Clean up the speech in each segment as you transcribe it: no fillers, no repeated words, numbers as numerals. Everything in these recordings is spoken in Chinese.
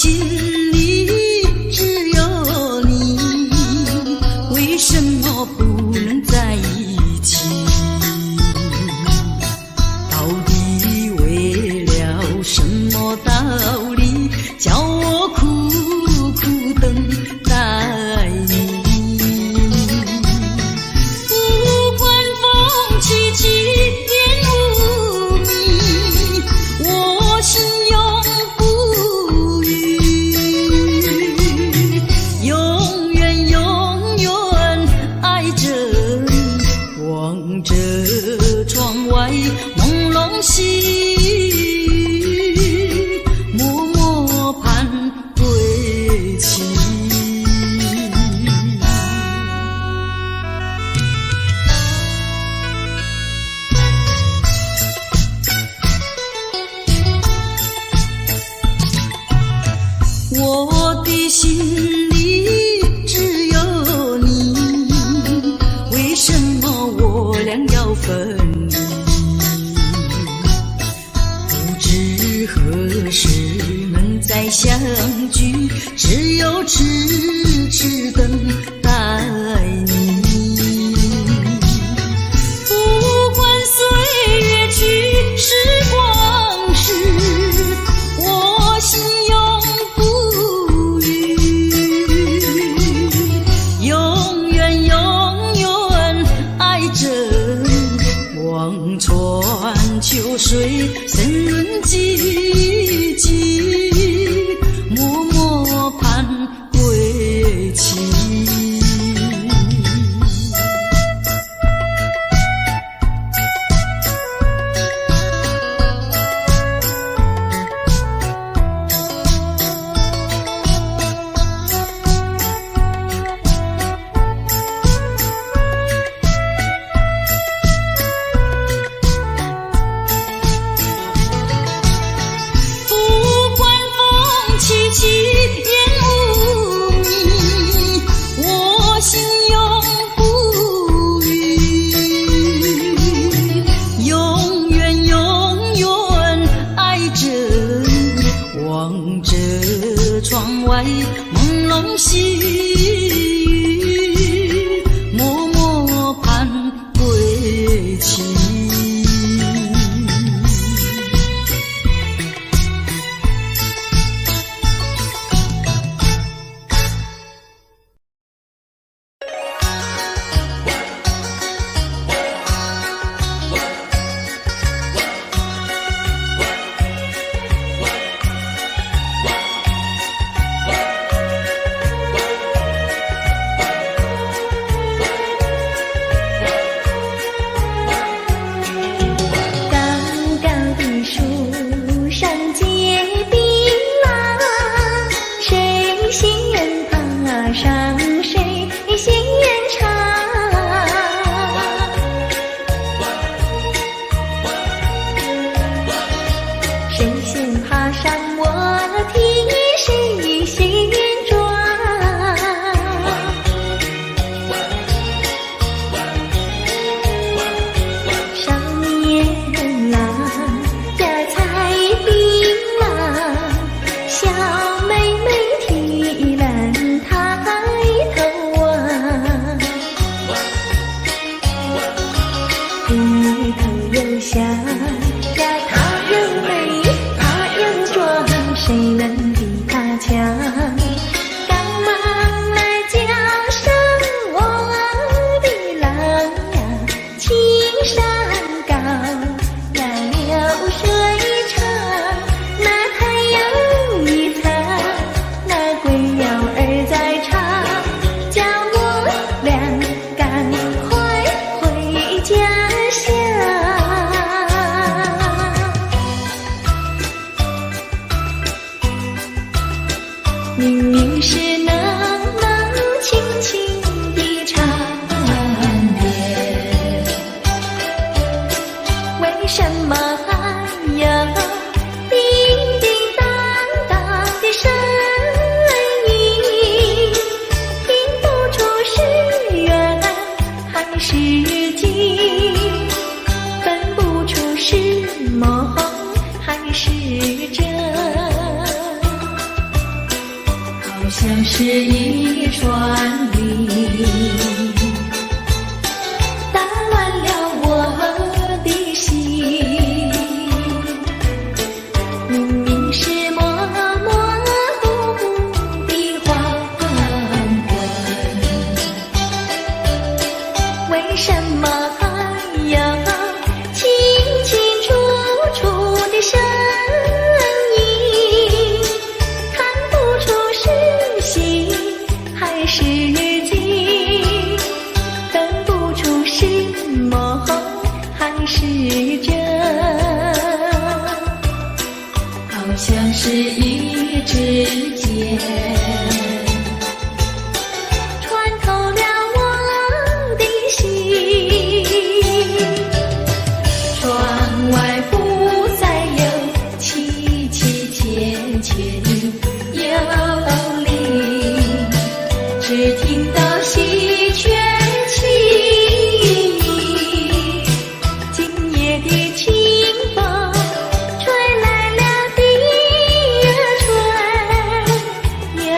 心里只有你，为什么不能在一起？到底为了什么道理，叫我苦苦等待你？不管风起起，烟雾迷，我心永不渝，永远永远爱着你，望着窗外朦胧细雨，默默盼归期。我的心里只有你，为什么我俩要分离？不知何时能再相聚，只有痴痴等待你。不管岁月去，时光逝，我心永不渝，永远永远爱着你，望穿秋水，深润寂寂，默默盼归期。不管风起起，烟雾迷，我心永不渝，永远永远爱着你，望着窗外朦胧细雨，默默盼归期。明明是能轻轻地缠绵，为什么还要叮叮当当的声音？听不出是缘还是境，分不出是梦还是真。是一串铃，打乱了我的心。明明是模模糊糊的黄昏，为什么还要清清楚楚的声音，看不出是喜还是惊，分不出是梦还是真，好像是一支箭穿透了我的心。窗外不再有凄凄切切幽灵，只听到喜鹊轻吟。今夜的清风吹来了第二春，又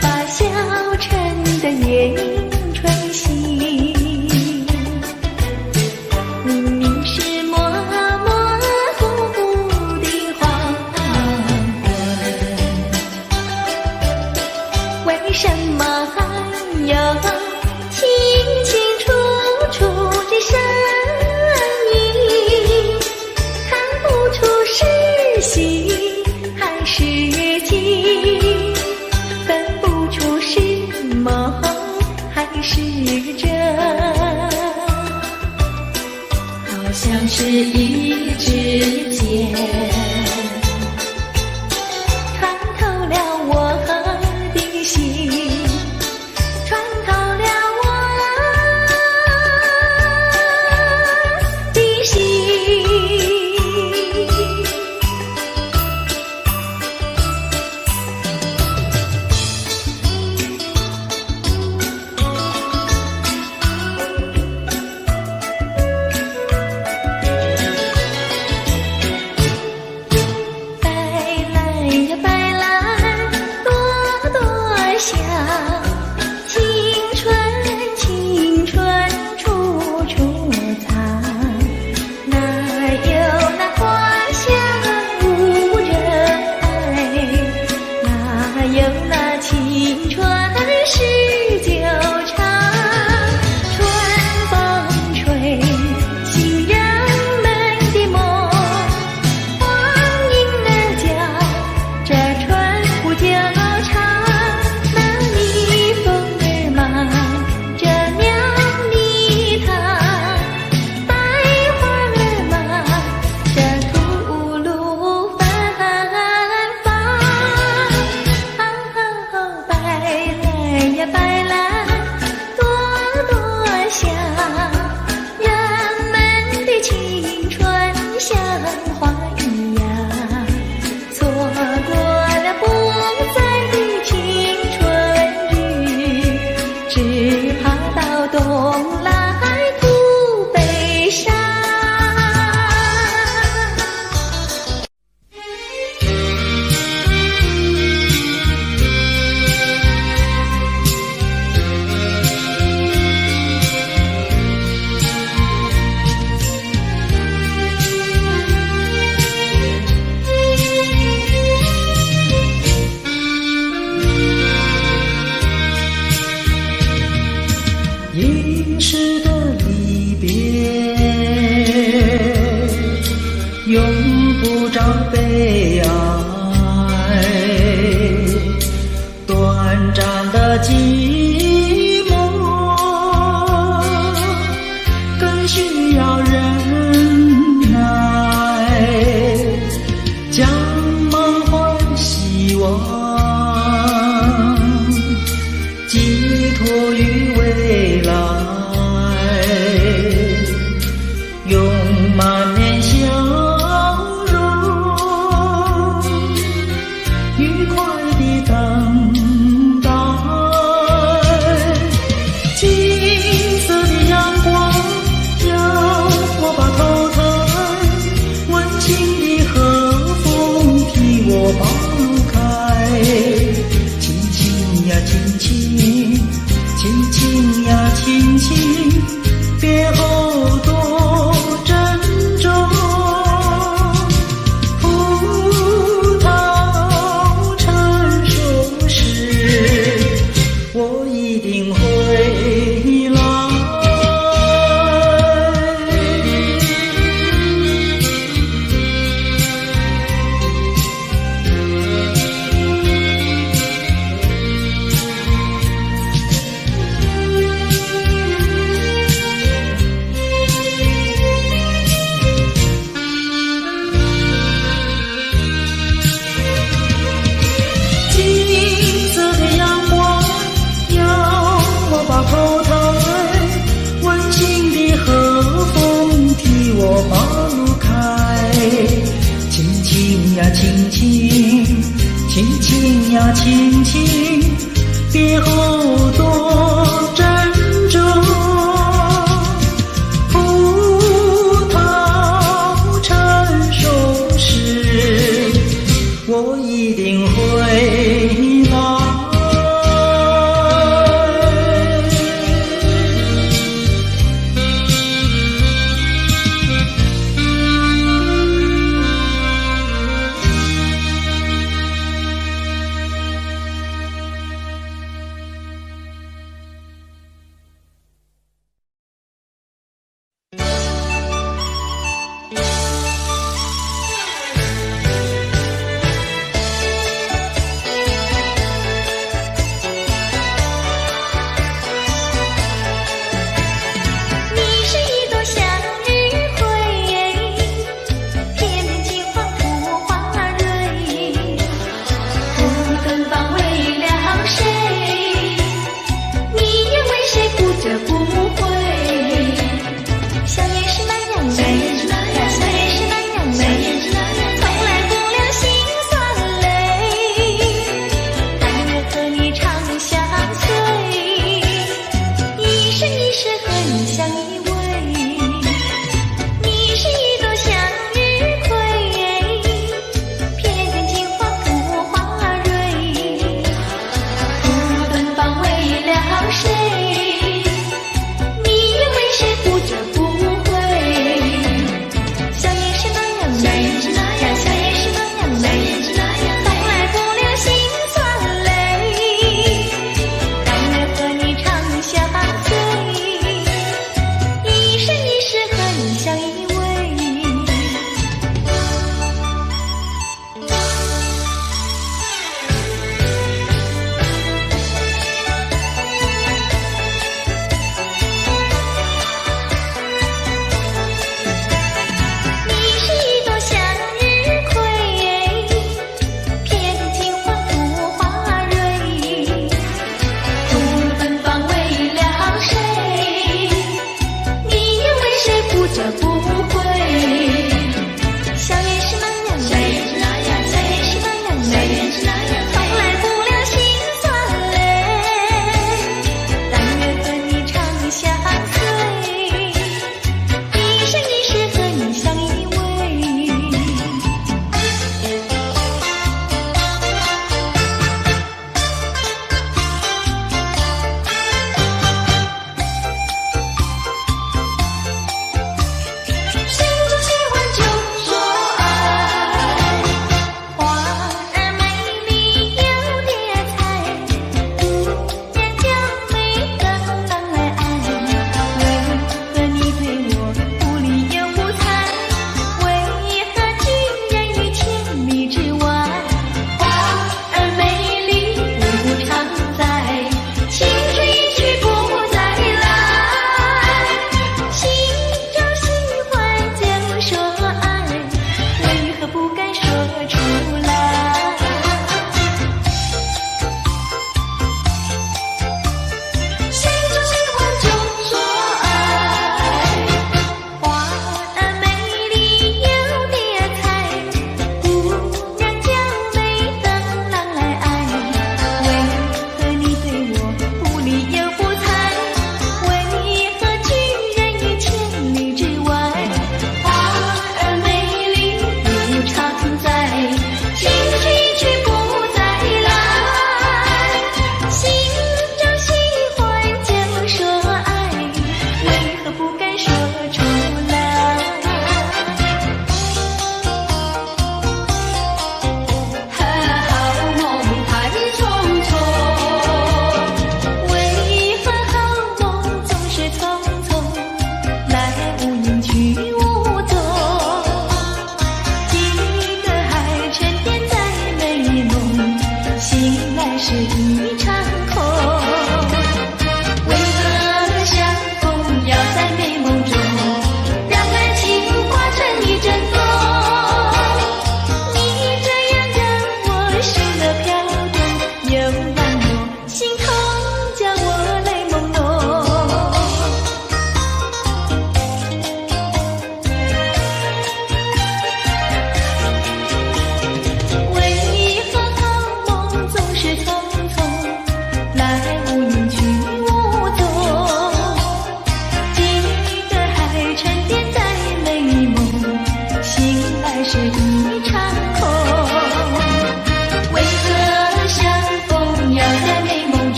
把小城的夜莺吹醒。明明是模模糊糊的黄昏，为什么还有清清楚楚的声音，看不出是喜还是惊，分不出是梦还是真，好像是一支箭穿透了我的心，穿透了我的心。别后多珍重。葡萄成熟时，我一定会来。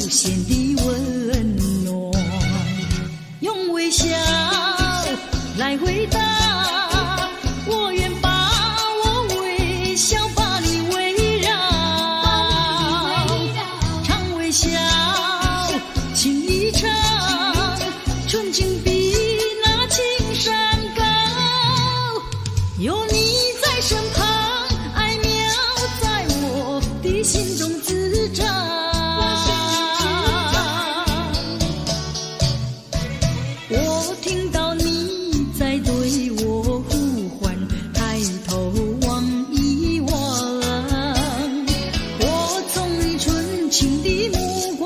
限的温暖，用微笑来回答。我愿把我微笑把你围绕，常微笑，情一场，纯净比那青山高。有你在身旁，爱苗在我的心中滋长。我听到你在对我呼唤，抬头望一望，我从你纯情的目光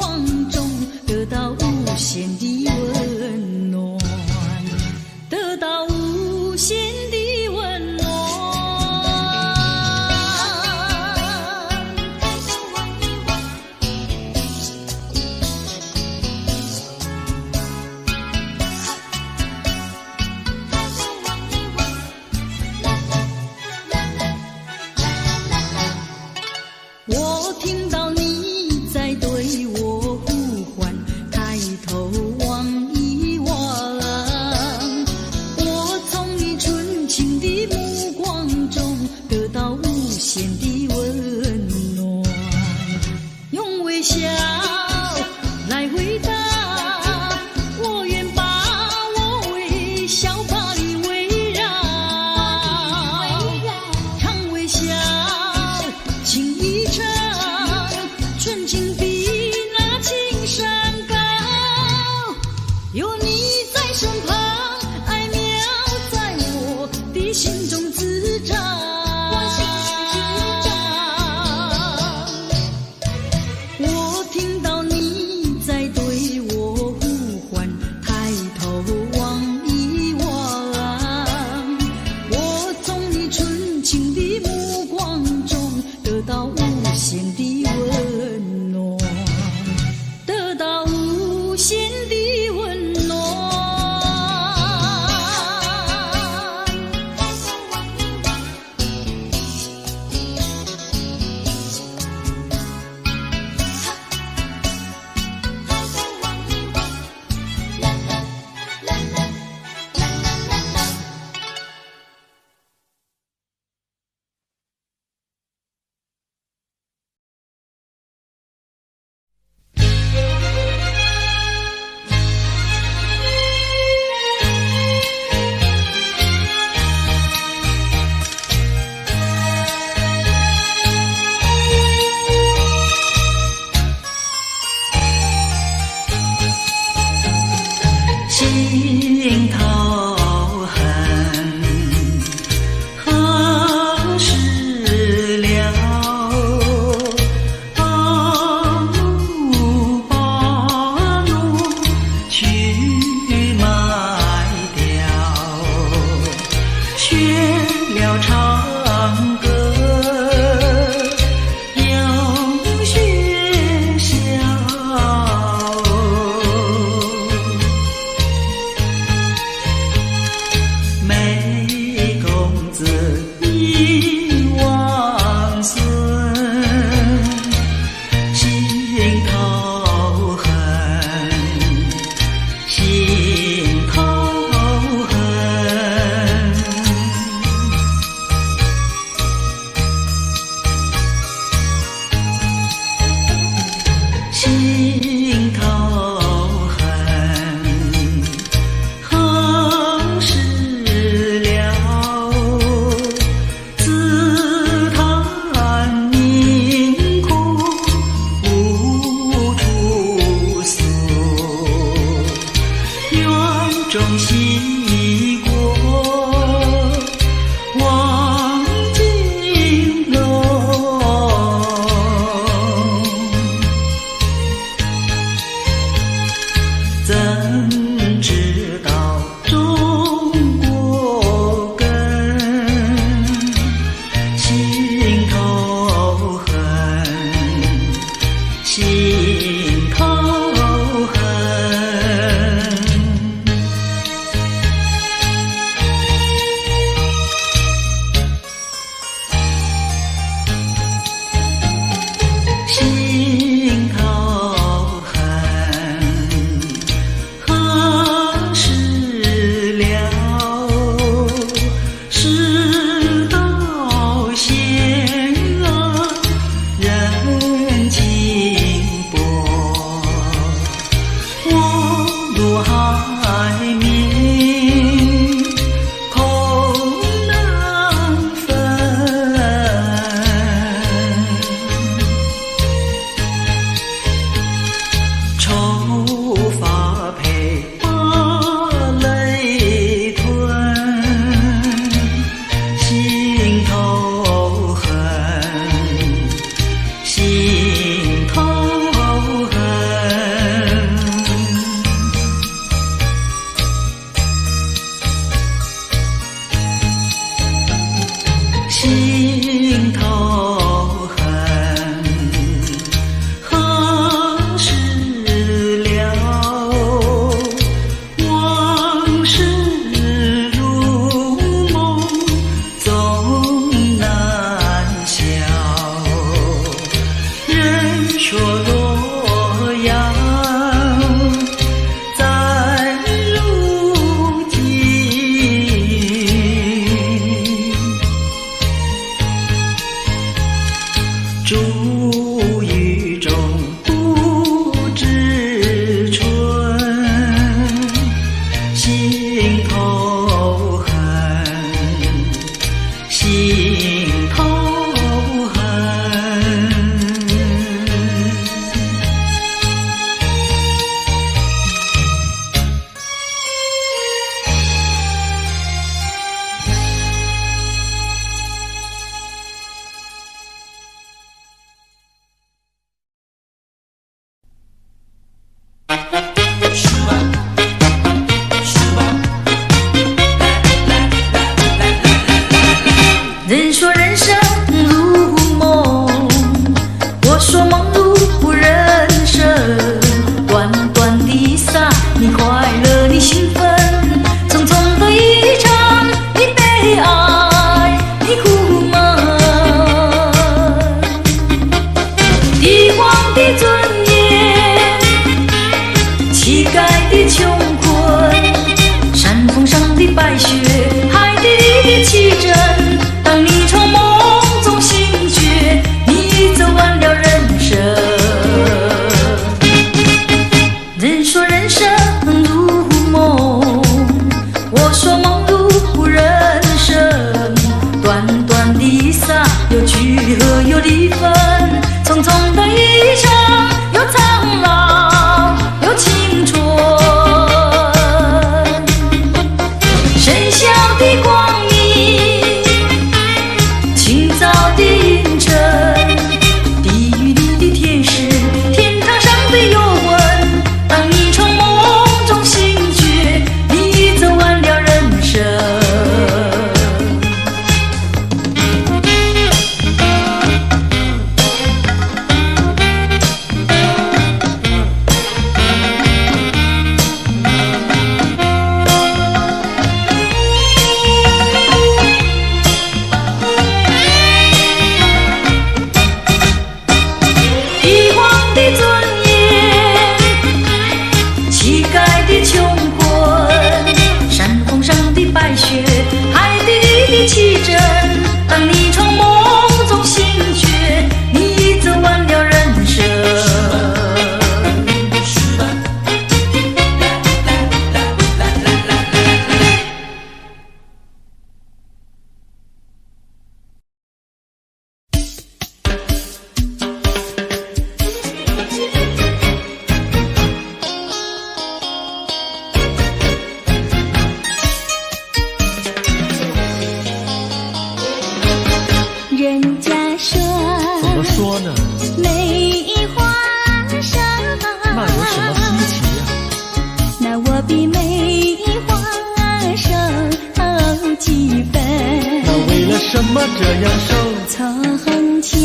么这样瘦？从前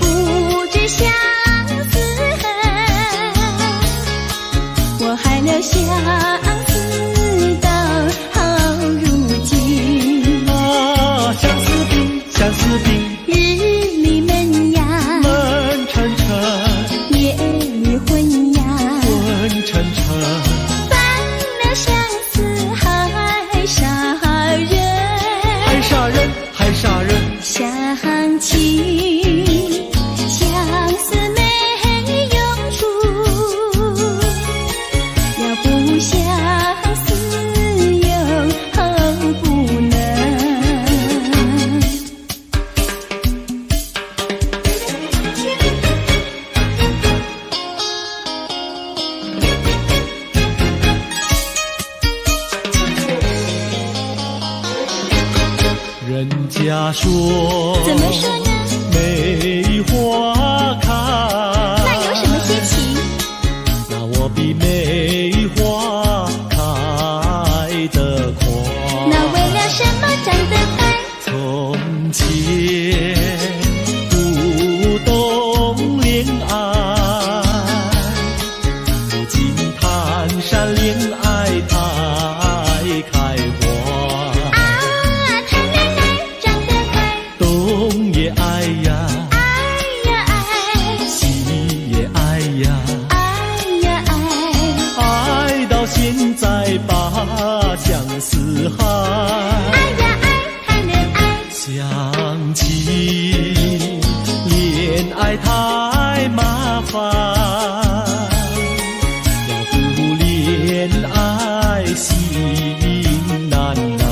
不知相思恨，我还留相思到如今。啊，相思病，相思病，日里闷呀，闷沉沉，夜里昏呀，昏沉沉。犯了相思还杀人，还杀人，还杀人。想起相思没用处，要不相思又不能。人家说，怎么说呢？梅花开，那有什么稀奇？那我比梅花开得快。那为了什么长得快？从前不懂恋爱，如今谈山恋爱太开花。东也爱呀，爱呀爱，西也爱呀，爱呀爱，爱到现在把相思害。爱呀爱，谈恋爱。想起恋爱太麻烦，要不恋爱心难难。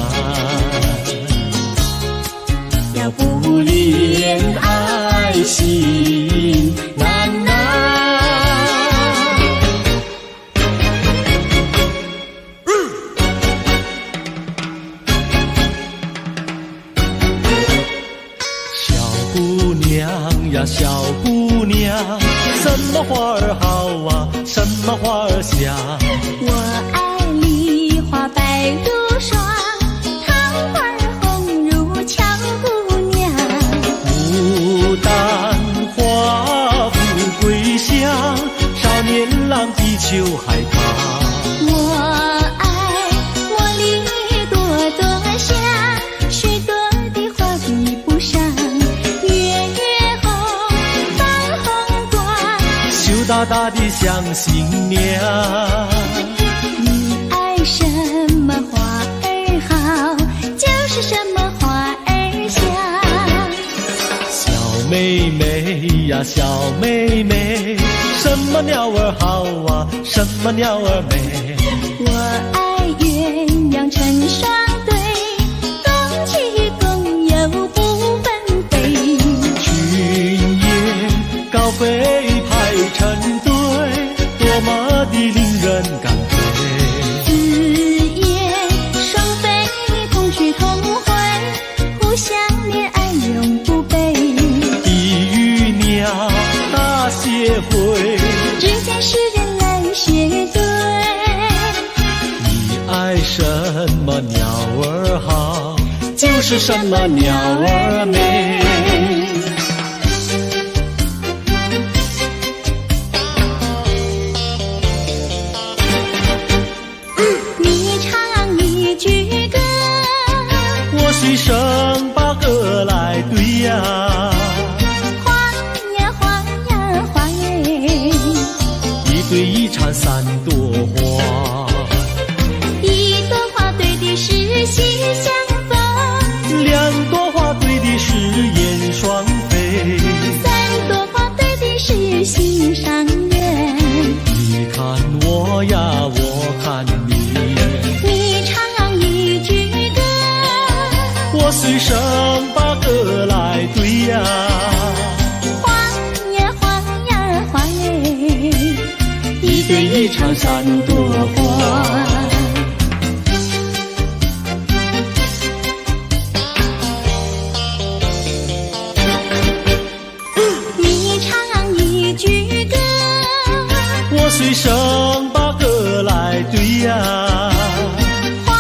要不恋爱心难难。小姑娘呀，小姑娘，什么花儿好啊，什么花儿香？我爱梨花白如霜，桃花红如俏姑娘。牡丹花富贵香，少年郎比秋还长。我爱茉莉朵朵香，许多的花比不上。月红放红光，羞答答的像新娘。你爱什么花儿好，就是什么花儿香。小妹妹呀，小妹妹，什么鸟儿好啊，什么鸟儿美？我爱鸳鸯成双对，共起共有不分飞。群雁高飞排成队，多么的令人感佩。紫燕双飞同去同回，互相恋爱永不悲。地狱鸟大协会，只见诗人来学对。你爱什么鸟儿好，就是什么鸟儿美。你唱一句歌，我随声把歌来对呀。花呀花呀花耶，一对一缠三朵花，一朵花对的是心相逢，两朵花对的是燕双飞，三朵花对的是心上人。你看我呀，我看你，你唱一句歌，我随声把歌来对呀。花呀花呀花耶，一对一缠三朵花。你唱一句歌，我随声把歌来对呀。花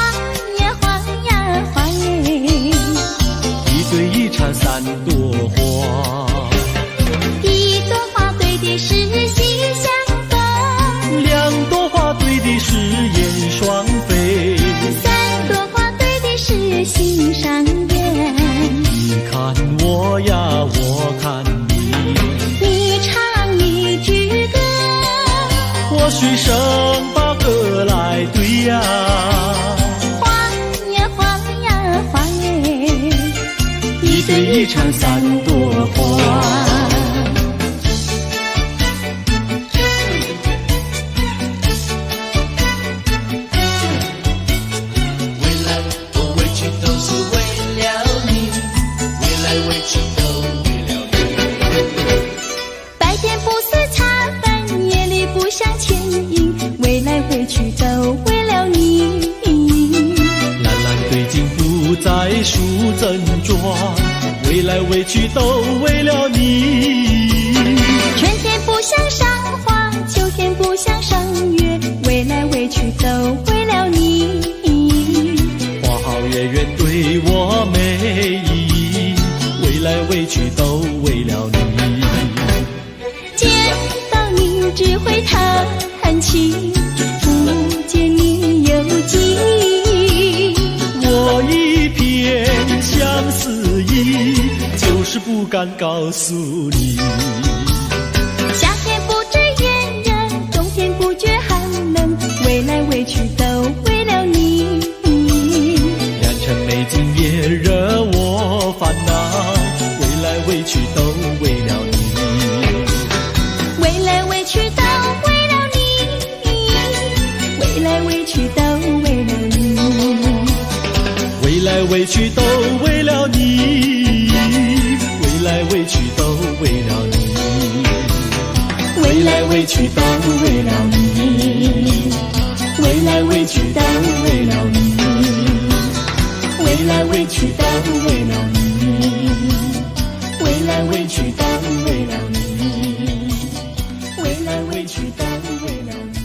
呀花呀花耶，或许剩8个来对呀。花呀花呀花耶，一对一唱3朵花。在树正装，未来未去都为了你。春天不想赏花，秋天不想赏月，未来未去都为了你。花好月圆对我没意义，未来未去都为了你。见到你只会叹气，不见你有记忆。我一片相思意，就是不敢告诉你。夏天不知炎热，冬天不觉寒冷，未来未去都为了你。良辰美景也惹我烦恼，未来未去都为了你。未来未去都为了你，未来未去都为了你。未来未去都为了你，未来未去都为了你，未来未去都为了你，未来未去都为了你，未来未去都为了你，未来未去都为了你，未来未去都为了你，未来未去都为了你。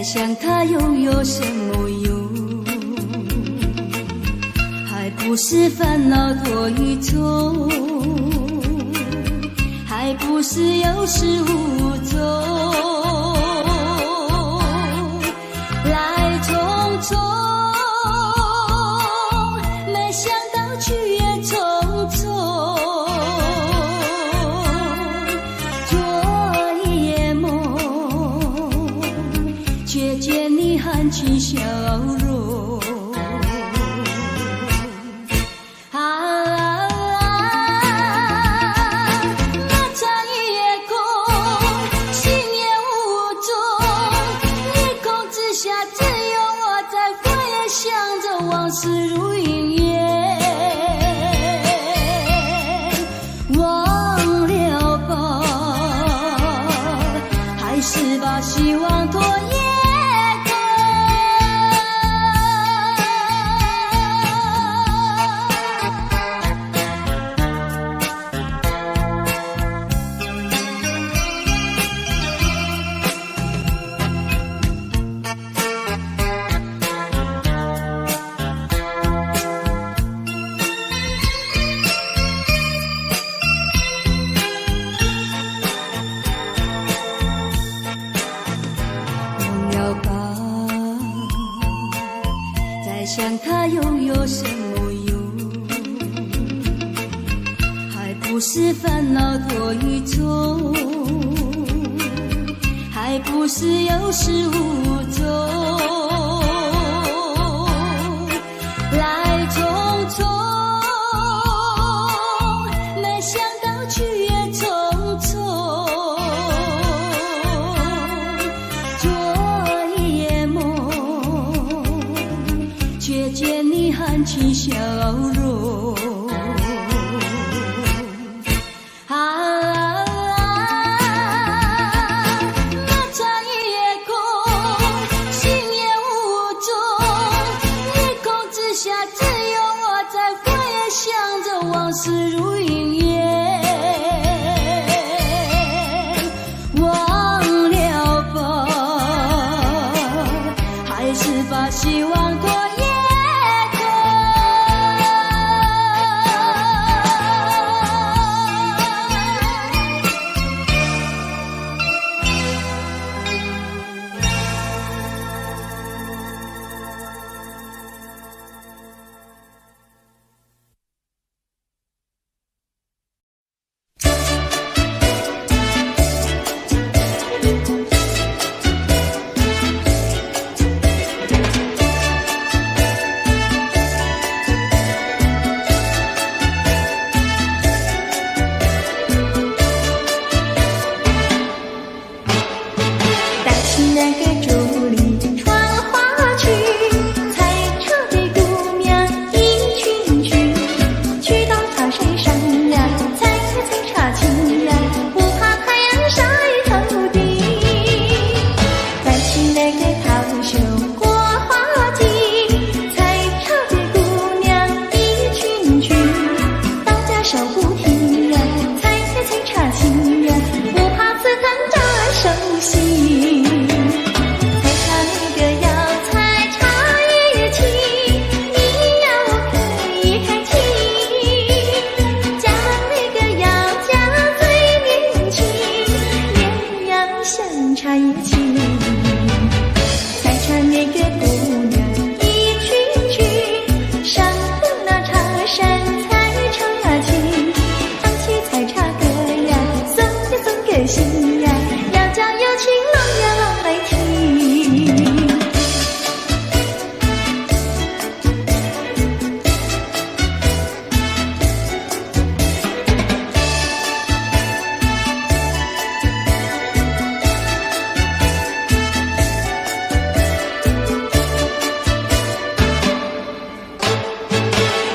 想它又有什么用？还不是烦恼多一重，还不是有始无终，来匆匆，没想到去也匆匆。昨夜梦，却见你含情笑容。往事如云烟，忘了吧，还是把希望拖延想它又有什么用？还不是烦恼多一重，还不是有始无终，来匆匆，没想到去也匆匆。昨夜梦，却见你含情笑容。那穿越空，采茶那个姑娘一群群，上了那茶山采茶去，唱起采茶歌呀，送呀送给新呀，要叫有情郎呀郎来听。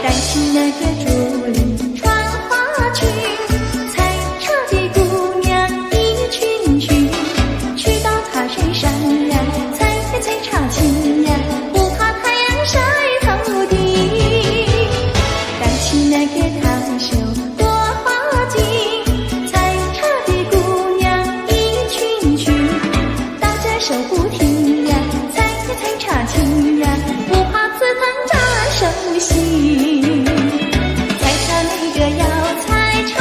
带起那个竹林穿花裙，采茶的姑娘一群群，去到塔山上呀，采呀采茶青呀，不怕太阳晒头顶。带起那个塔手朵花茎，采茶的姑娘一群群，大家手不停呀，采呀采茶青呀，不怕刺疼扎手心。采茶那个要采茶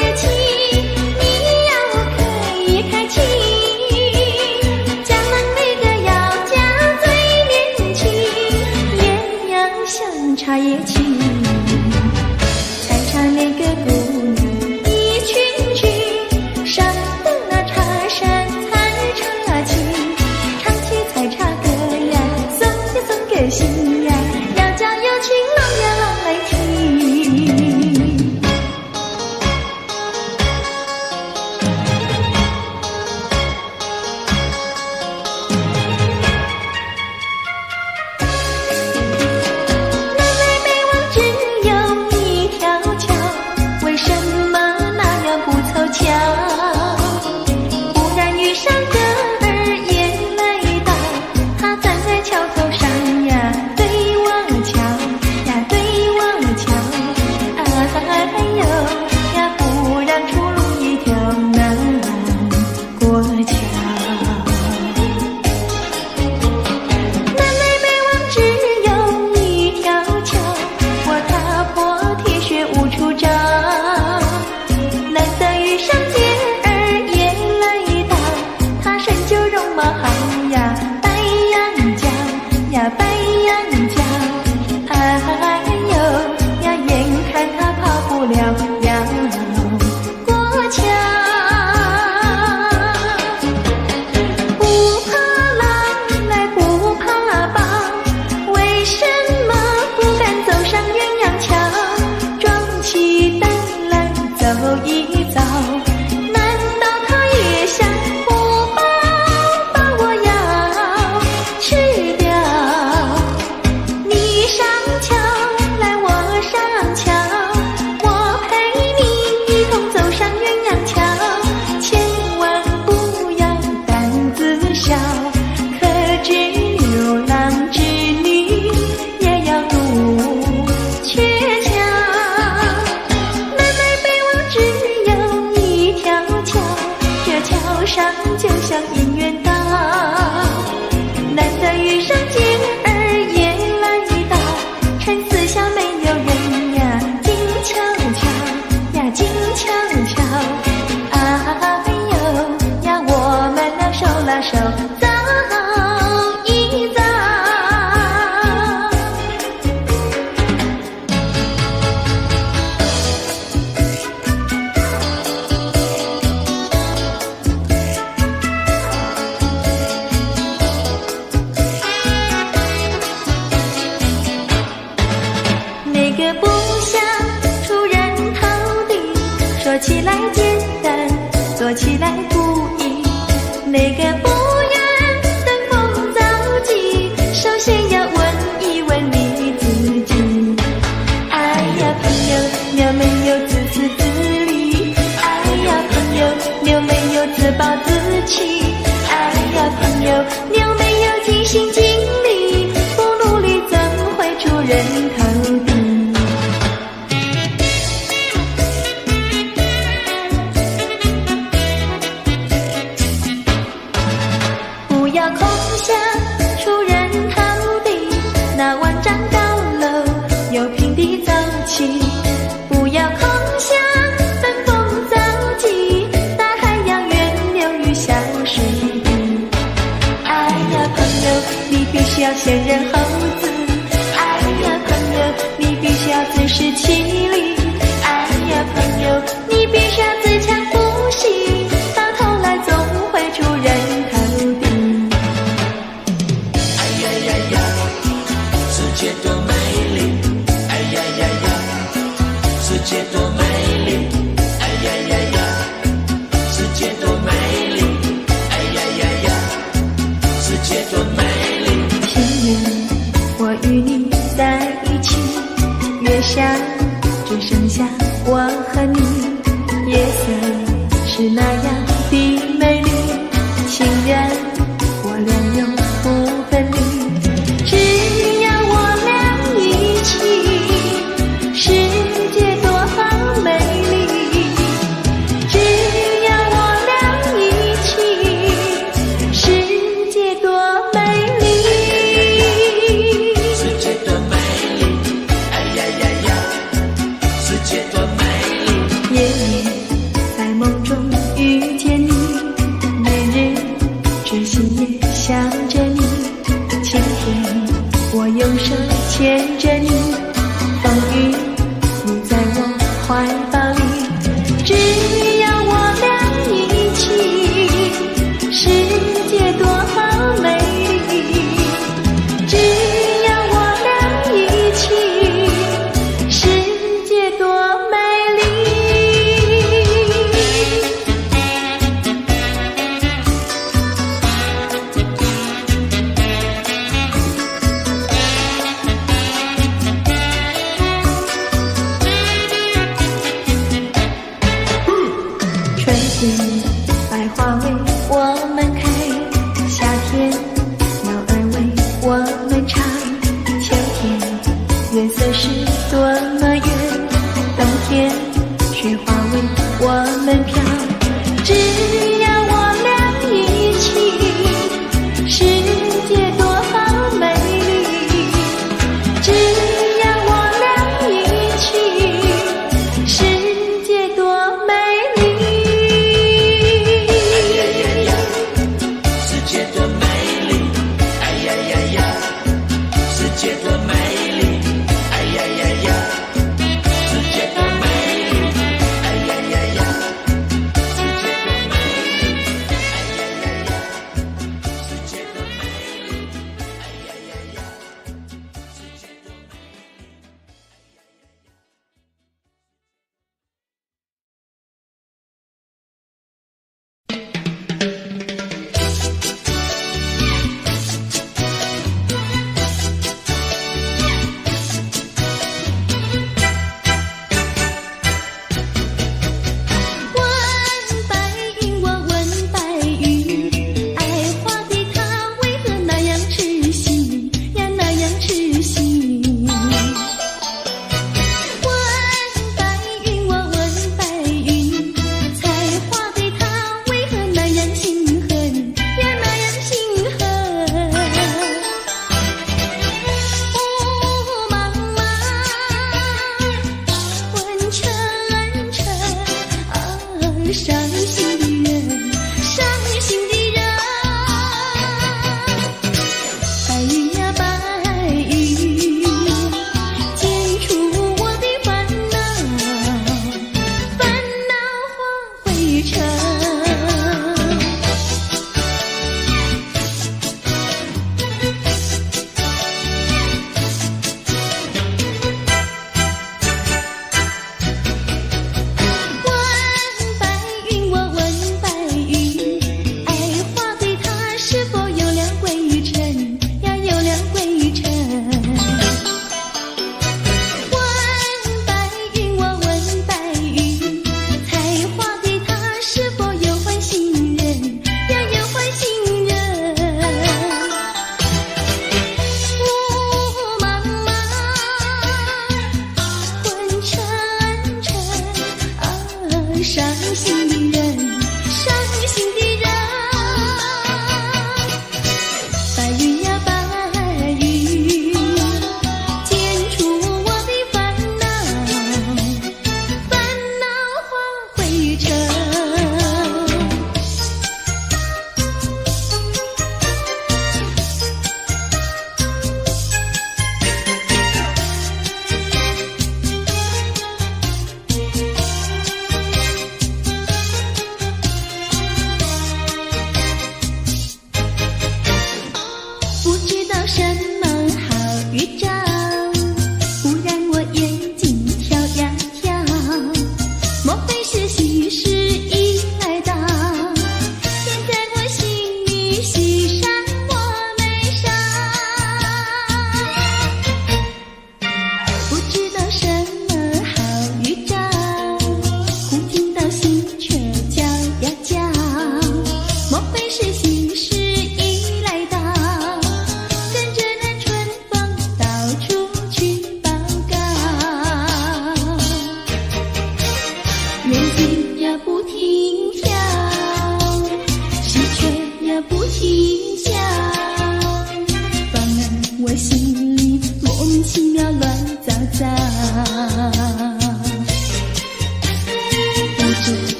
叶青，你要开青；家人那个要家最年轻，也要像茶叶青。采茶那个姑娘一群群，上了那茶山采茶去，唱起采茶歌呀，送呀送给新呀，要叫有情郎呀郎来听。南来北往只有一条桥，为什么那样不凑巧？忽然遇上个儿也来到，他站在桥头上呀，对我瞧呀，对我瞧，哎呦呀，不让出入一条难过桥。南来北往只有一条桥，我踏破铁鞋无处找。难得遇上姐儿也来到，她身就容貌好呀，白羊角呀，白羊角，哎呦呀，眼看她跑不了要过桥。不怕狼来不怕豹，为什么不敢走上鸳鸯桥？壮起胆来走一遭，难道他也想不饱把我要吃掉？你上桥来我上桥，我陪你一同走上鸳鸯桥，千万不要胆子小，可知牛郎织女也要入鹊桥。南来北往只有一条桥，这桥上就像姻缘道，难得遇上姐儿也来到，趁四下没有人呀，静悄悄呀，静悄悄，哎呦呀，我们俩手拉手走一遭。那个不想出人头地，说起来简单，做起来不易。那个不愿登峰造极，首先要问一问你自己。哎呀朋友，你有没有自私自利？哎呀朋友，你有没有自暴自弃？哎呀朋友，你有没有尽心尽力？不努力怎会出人头地？不要空想出人头地，那万丈高楼有平地走起。不要空想登峰造极，大海洋源流于小水滴。须要先认猴子。哎呀朋友，你必须要自食其力。哎呀朋友，你必须要自强不息，到头来总会出人头地。哎呀呀呀，世界多美丽！哎呀呀呀，世界多美丽！哎呀呀呀，世界多美丽！哎呀呀呀，世界多美丽！情人，我与你在一起，月下只剩下我和你，夜色是那样的美丽，情人我俩永不分离，只要我俩一起，世界多美丽，只要我俩一起，世界多美丽。世界多美丽！哎呀呀呀，世界多美丽！夜夜在梦中遇见你，日日痴心也想着你，晴天我用手牵着你，风雨你在我怀抱里，只要我俩一起，世界多美丽，只要我俩一起，世界多美丽。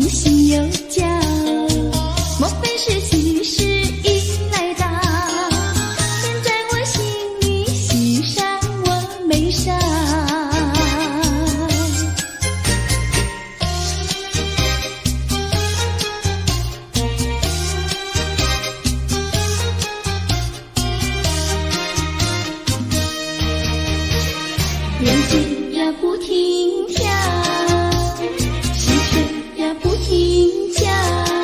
心有交，莫非是喜事已来到？现在我心里喜上我眉梢。眼睛呀不停跳，心弦呀不停敲。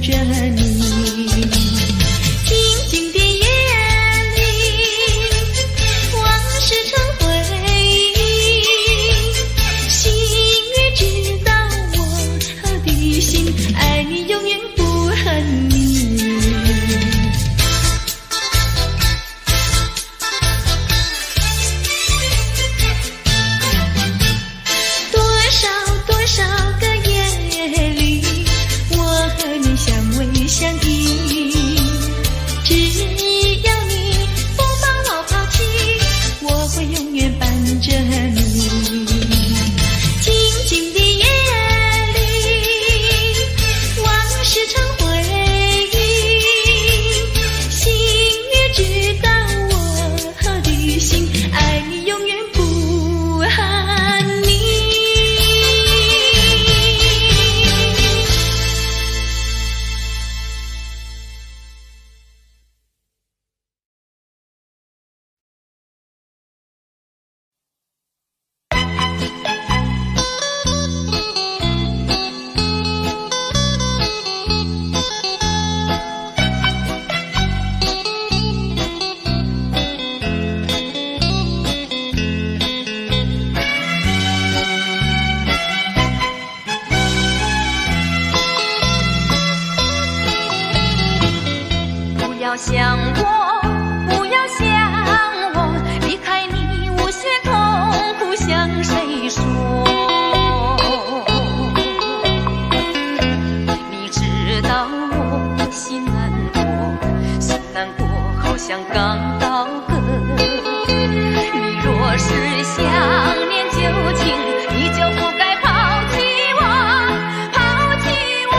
着你。静静的夜里，往事成回忆，心也知道我的心爱你，永远不恨你。多少个夜里，我和你相偎相依，只要你不把我抛弃，我会永远伴着你。静静的夜里，往事成回忆，心也知道我的心爱你，永远不恨你。不要想我，不要想我，离开你无限痛苦向谁说？你知道我心难过，心难过好像刚到歌。你若是想念旧情，你就不该抛弃我，抛弃我。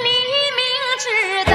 你明知道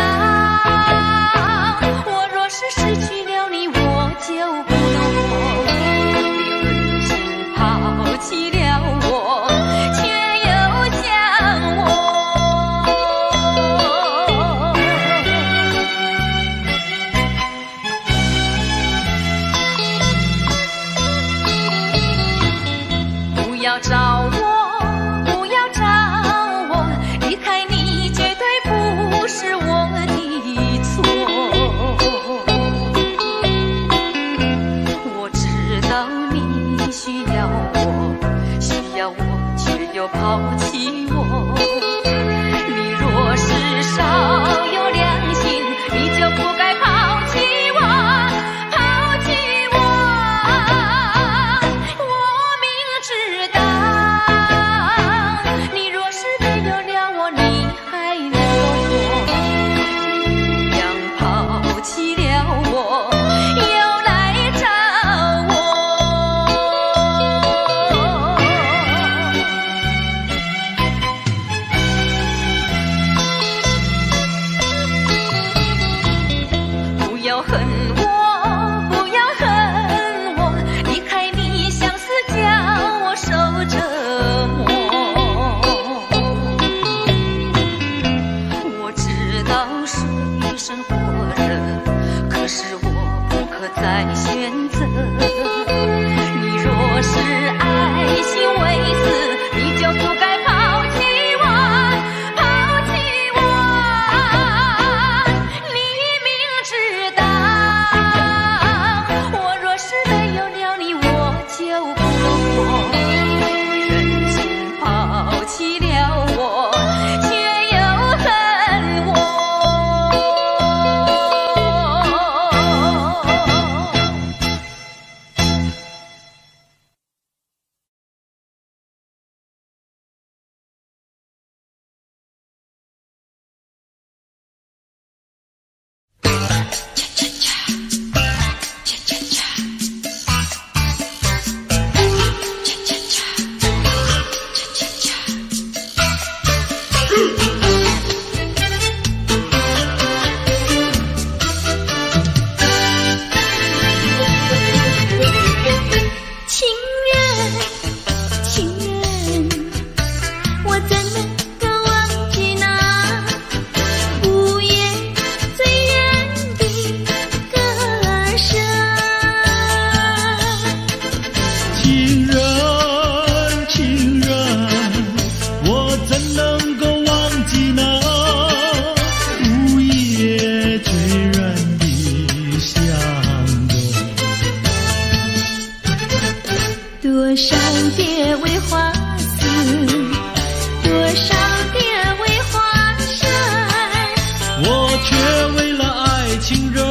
却为了爱情人，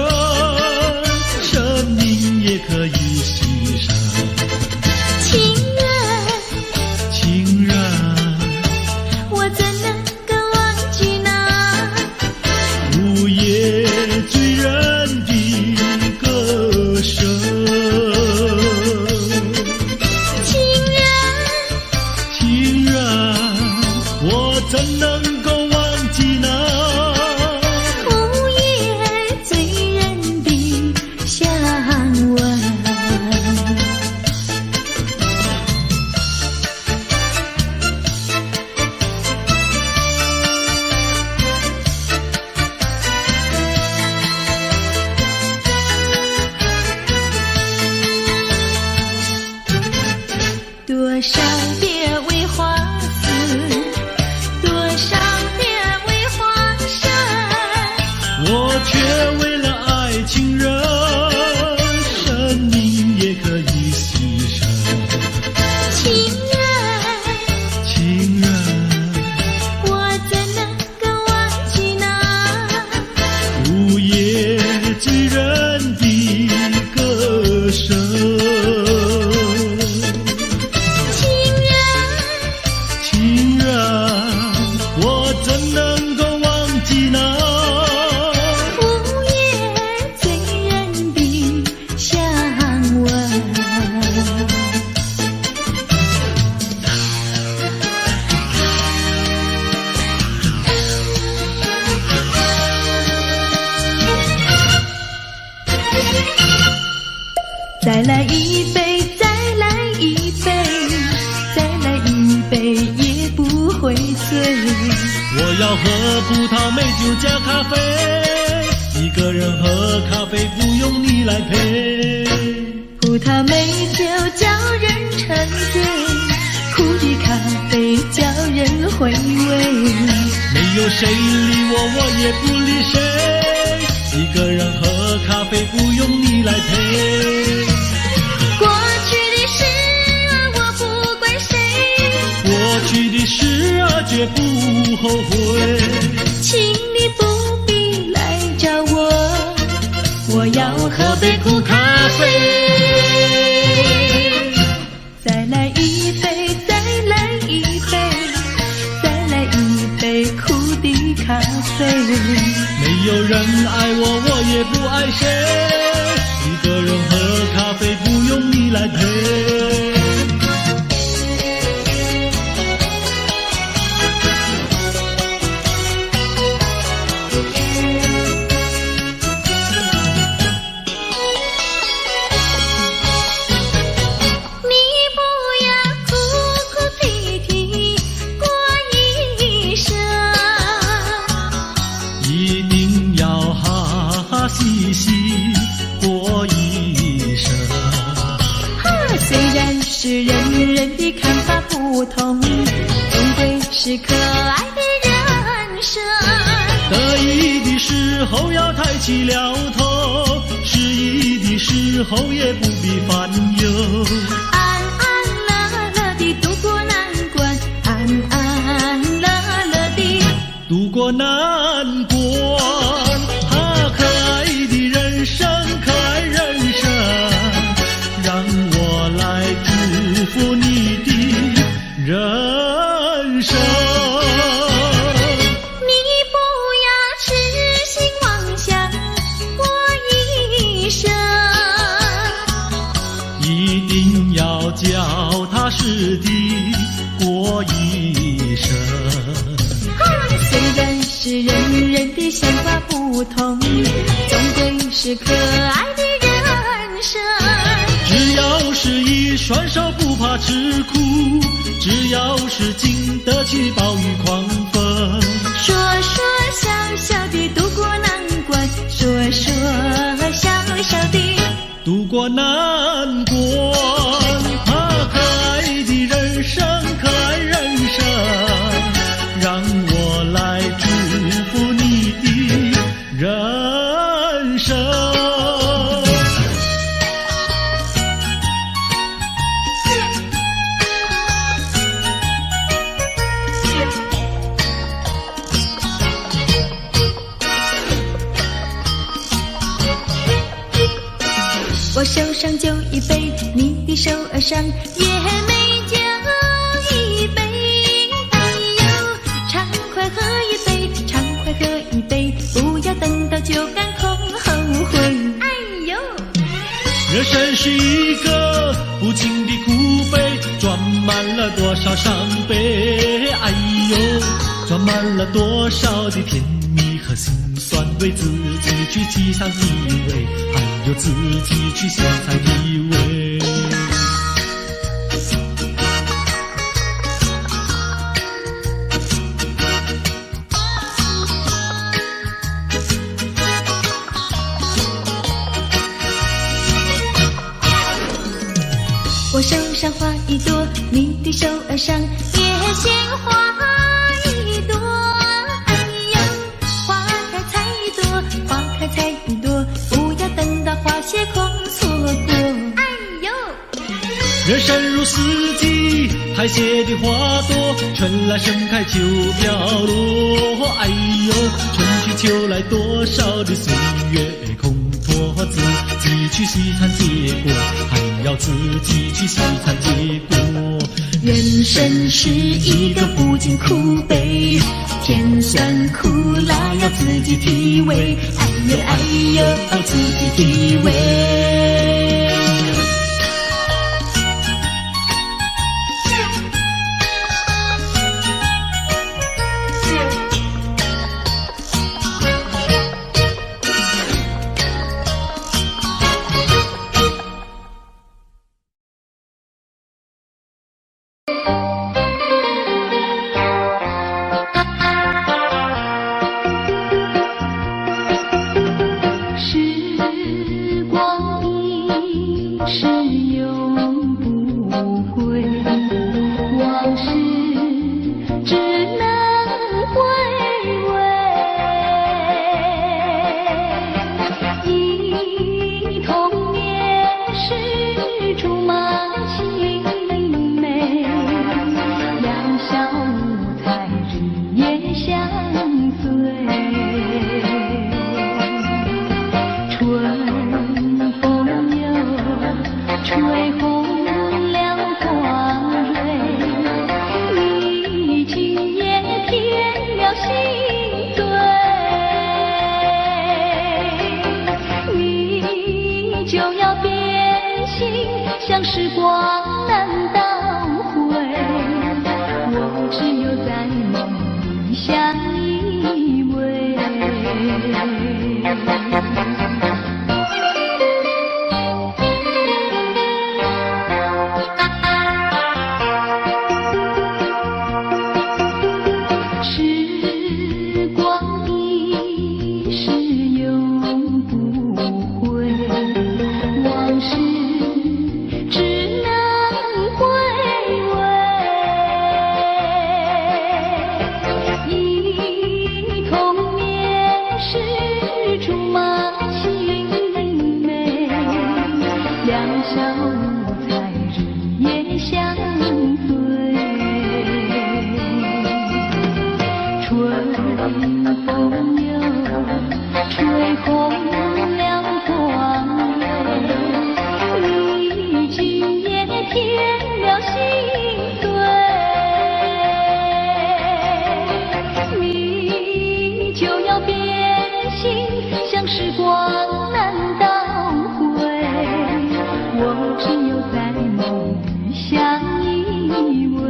生命也可以牺牲。情人，我怎能够忘记那午夜醉人的歌声？情人，我怎能够忘记那午夜醉人的香吻？多少遍为花死，多少遍为花生，我却为了爱情人，生命也可以牺牲。情人，我怎能够忘记那午夜醉人的歌声。情人，我怎能够忘记那午夜醉人的香吻？再来一杯，再来一杯，再来一杯也不会醉。我要喝葡萄美酒加咖啡，一个人喝咖啡不用你来陪。葡萄美酒叫人沉醉，苦的咖啡叫人回味。没有谁理我，我也不理谁，一个人喝咖啡不用你来陪。过去的事啊，我不怪谁，过去的事啊，绝不后悔。请你不必来找我，我要喝杯苦咖啡。再来一杯，再来一杯，再来一杯苦的咖啡。没有人爱我，我也不爱谁，一个人喝咖啡不用你来陪。细细过一生，虽然是人人的看法不同，终归是可爱的人生。得意的时候要抬起了头，失意的时候也不必烦忧。安安乐乐地度过难关，安安乐乐地度过难关。可爱的人生，可爱人生，让我来祝福你的人生。你不要痴心妄想过一生，一定要脚踏实地过一生。虽然是人人的想法不同，终归是可爱的人生。只要是一双手不怕吃苦，只要是经得起暴雨狂风。说说笑笑地度过难关，说说笑笑地度过难关。可爱的人生，可爱人生，让我来祝福你的人生。手上就一杯，你的手儿上也没酒一杯。哎呦，畅快喝一杯，畅快喝一杯，不要等到酒干空后悔。哎呦，人生是一个无尽的苦悲，装满了多少伤悲。哎呦，装满了多少的甜蜜和辛酸，为自己去体尝体味，还有自己去欣赏体味。我手上花一朵，你的手儿上也鲜花一朵。哎呀，花开采一朵，花开采一朵，不要等到花谢空错过。哎呦，人生如四季，苔谢的花朵，春来盛开秋飘落。哎呦，春去秋来，多少的岁月空托，自己去细看结果，还要自己去细看结果。人生是一个不尽苦悲，甜酸苦辣要自己体味。哎呦哎呦，自己体味。时光一逝永不回，往事只能回味。忆童年时竹马青梅，两小无猜日夜相随。吹红了花蕊，你今夜添了心醉，你就要变心，像时光难倒回，我只有在梦里相依偎。时光一逝永不回，往事只能回味。忆童年时竹马青梅，两小无猜日夜相随。春风又吹红了花蕊，你今夜添了心醉，你就要变心，像时光难倒回，我只有在梦里相依偎。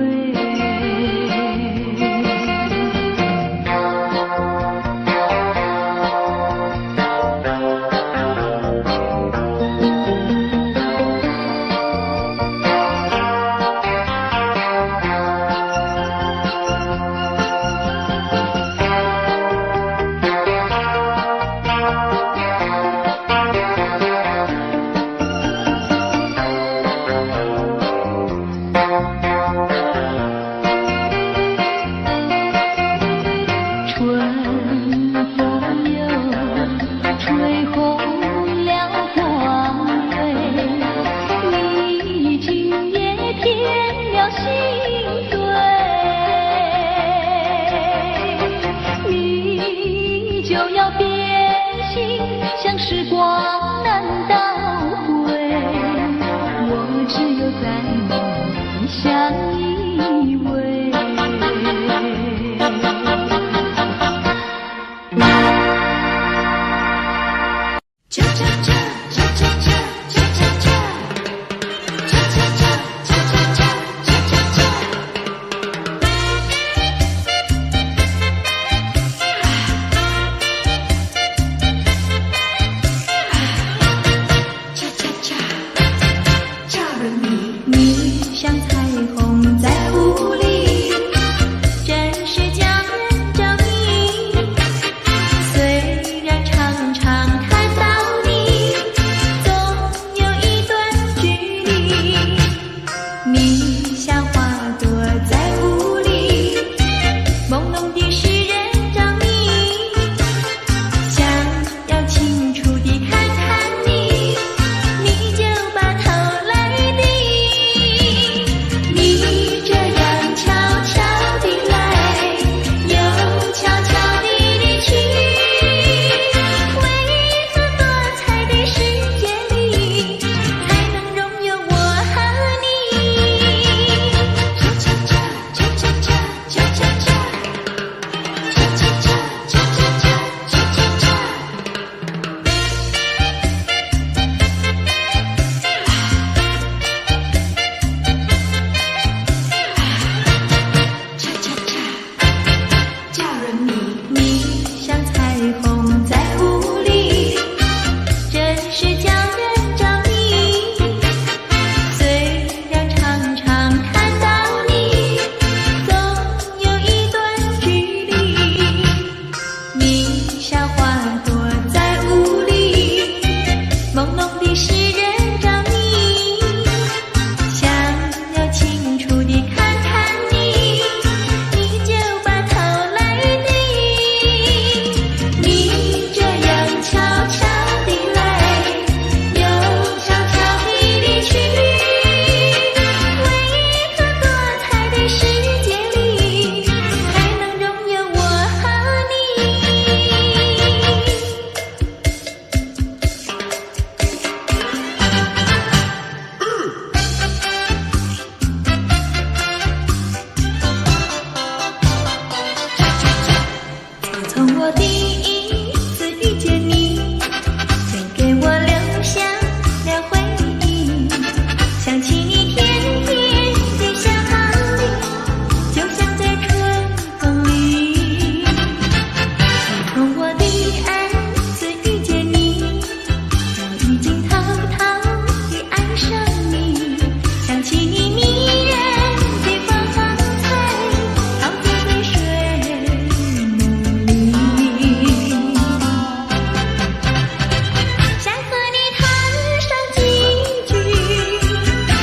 就要变心，像时光难倒回，你像彩虹在雾里，真是叫人着迷。虽然常常看到你，总有一段距离。你像花朵在雾里，朦胧的使人着迷。想要清楚地看看你，你就把头来低。你这样悄悄地来，又悄悄地离去。为何多彩的世界里，还能容有我和你？从我第一次遇见你，就给我留下了回忆。想起你甜甜的笑里，就像在春风里。从我第二次遇见你，我已经偷偷地爱上你。想起你迷人的风采，陶醉在水梦里。想和你谈上几句，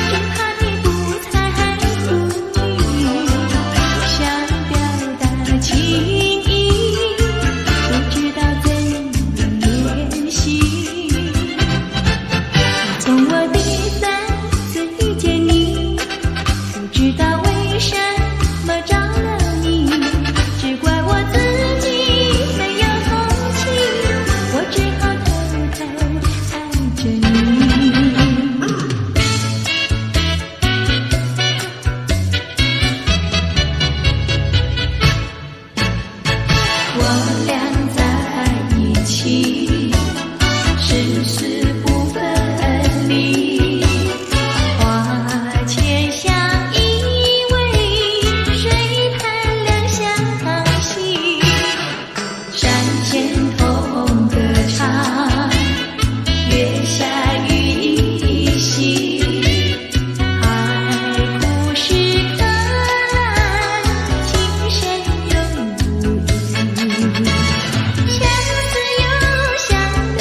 只怕你不睬不语。想表达情意，不知道怎样联系。从我第三次遇见你，不知道为什么着了你，只怪我自己没有勇气，我只好偷偷爱着你。我俩在一起，誓死不分离。花前相依偎，水畔两相惜。山前同歌唱，月下雨依稀。海枯石可烂，情深永不移。相思又相恋，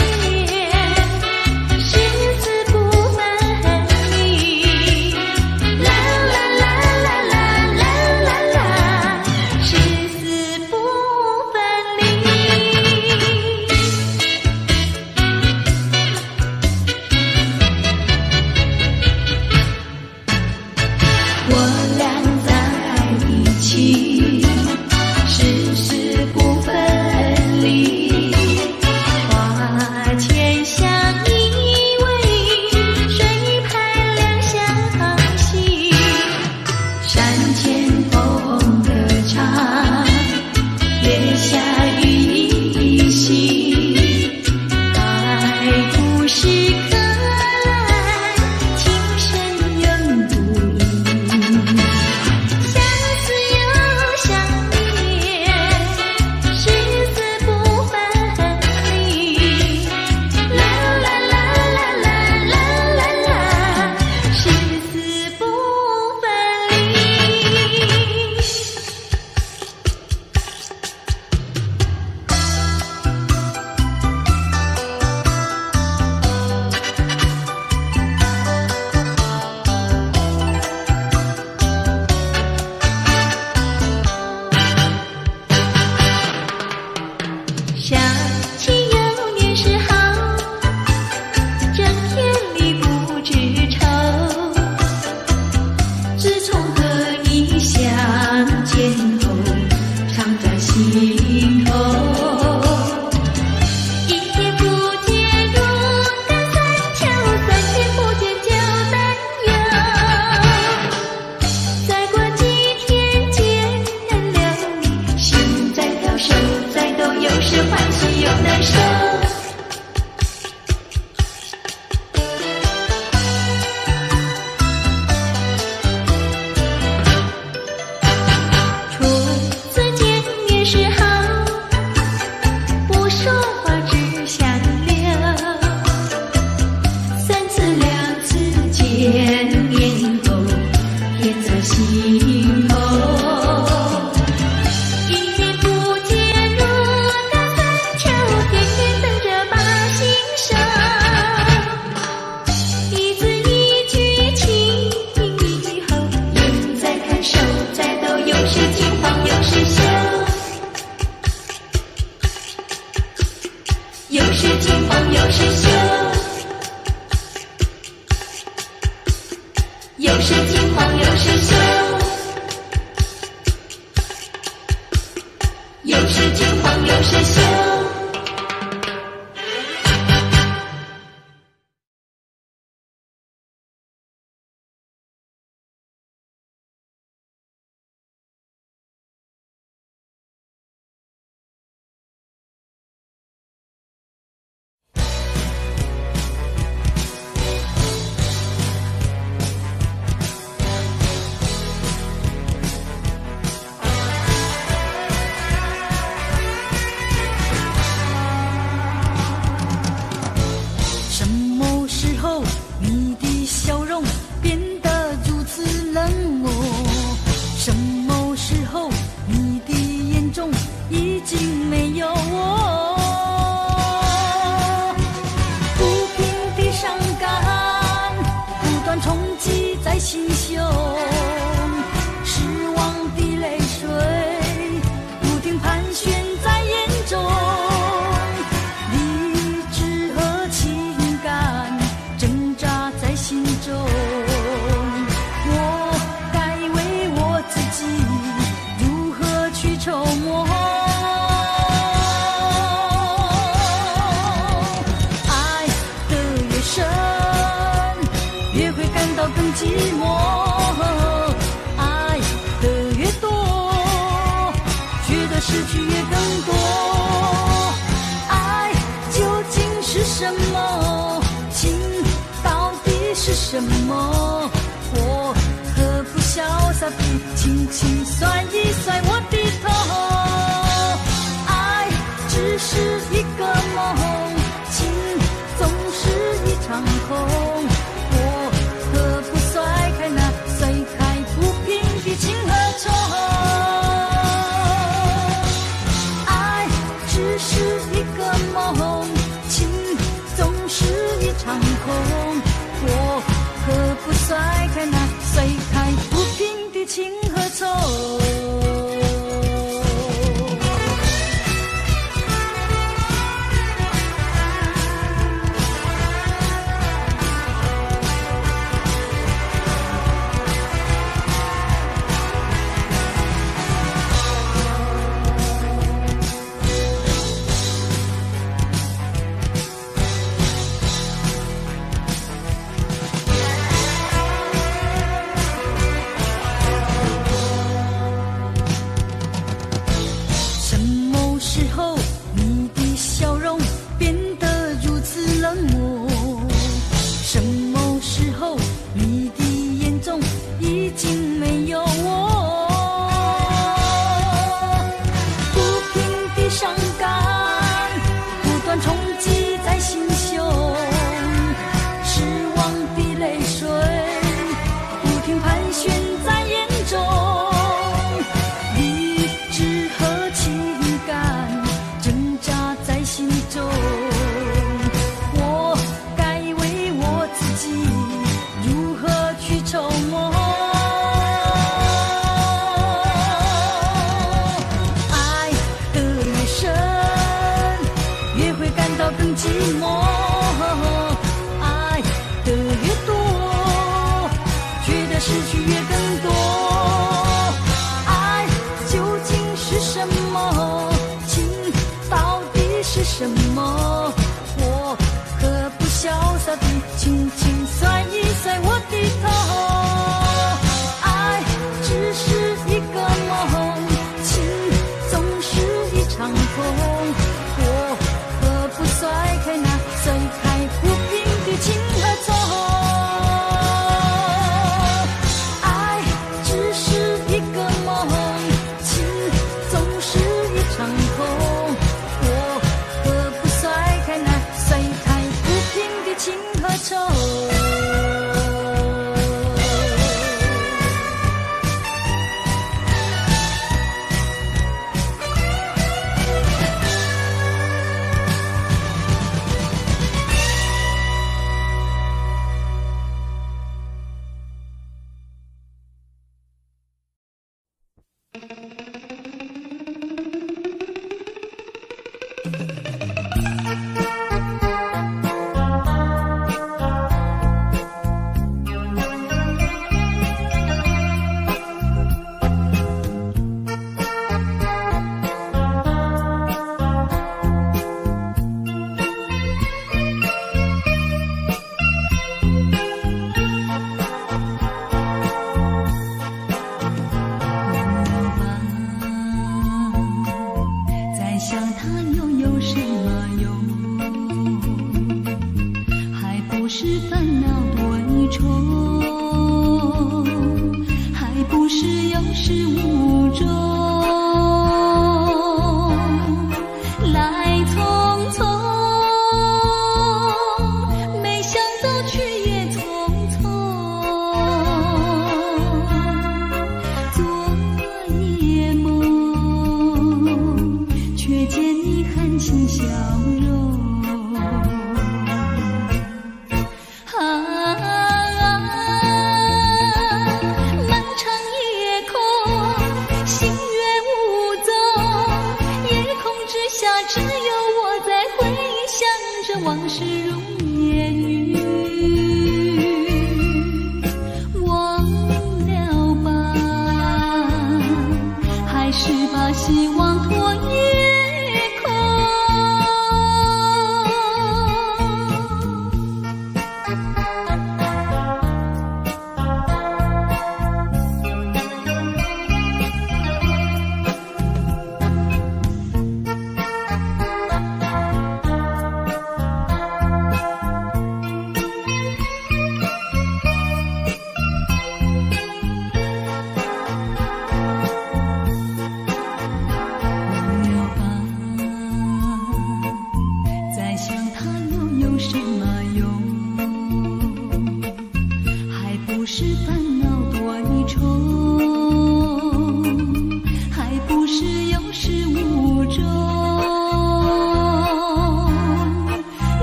誓死不分离。啦啦啦啦啦啦啦啦，誓死不分离。我俩在一起，誓死不分离。花前相依偎，水畔两相惜。山前同歌唱，月下雨依稀。海枯石可烂，情深永不移。相思又相恋，誓死不分离。啦啦啦啦啦啦啦啦，誓死不分离。想起幼年时好，整天里不知愁。自从和你相见后，常在心头。一天不见如隔三秋，三天不见就担忧。再过几天见了你，心在跳，手在抖，有时欢喜。又是金黄又是秀，又是金黄又是秀，又是金黄又是秀。寂寞，爱的越多，觉得失去也更多。爱究竟是什么？情到底是什么？我何不潇洒地轻轻甩一甩我的头？爱只是一个梦，情总是一场空。情和愁，爱只是一个梦，情总是一场空。我何不甩开那甩开不平的情和愁？什么？我何不潇洒地轻轻甩一甩我的头？爱只是一个梦，情总是一场空。我何不甩开那甩开不平的情和愁？爱只是一个梦，情总是一场空。情和愁，它又有什么用？还不是烦恼多一重，还不是有始无终。来匆匆，没想到去也匆匆。昨夜梦，却见你含情笑容。漫长夜空，星月无踪，夜空之下只有我在回想着往事如烟云。忘了吧，还是把希望托夜空。是烦恼多一重，还不是有始无终。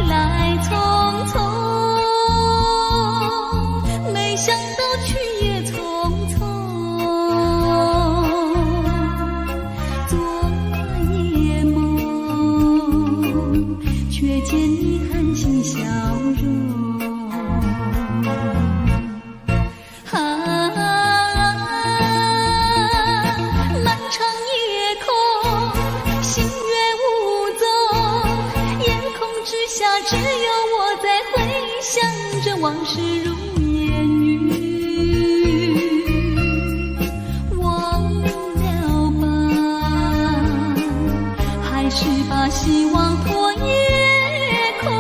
来匆匆，没想到去也匆匆。昨夜梦，却见你含情笑容。只有我在回想着往事如烟云。忘了吧，还是把希望托夜空。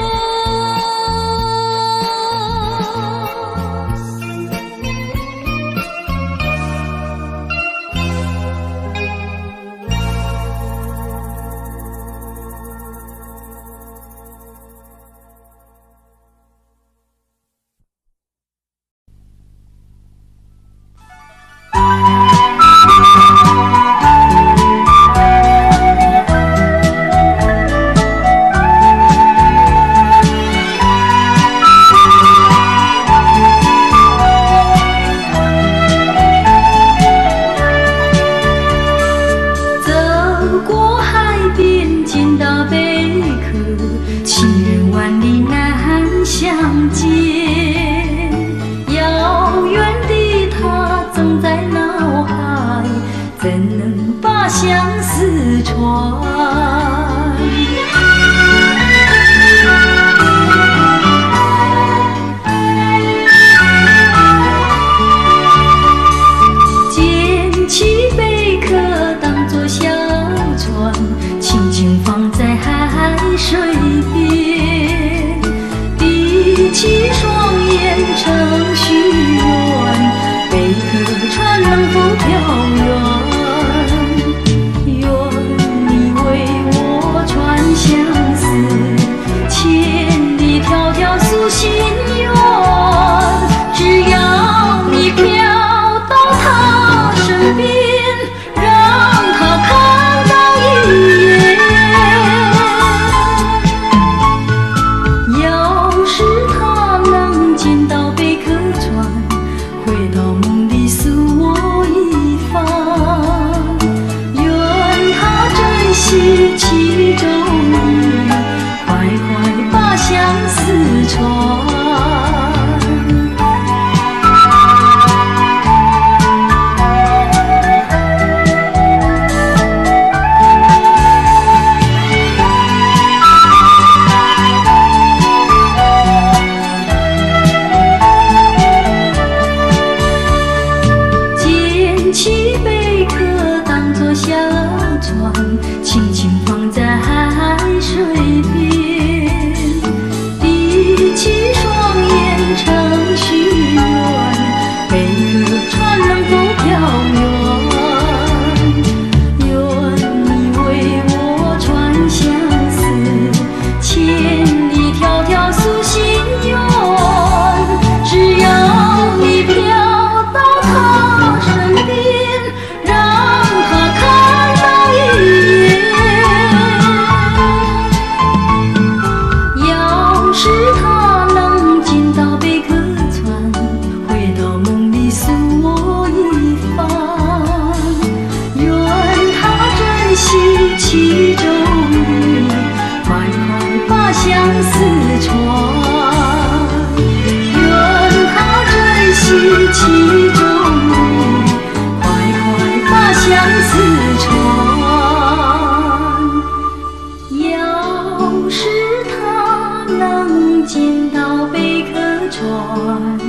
船，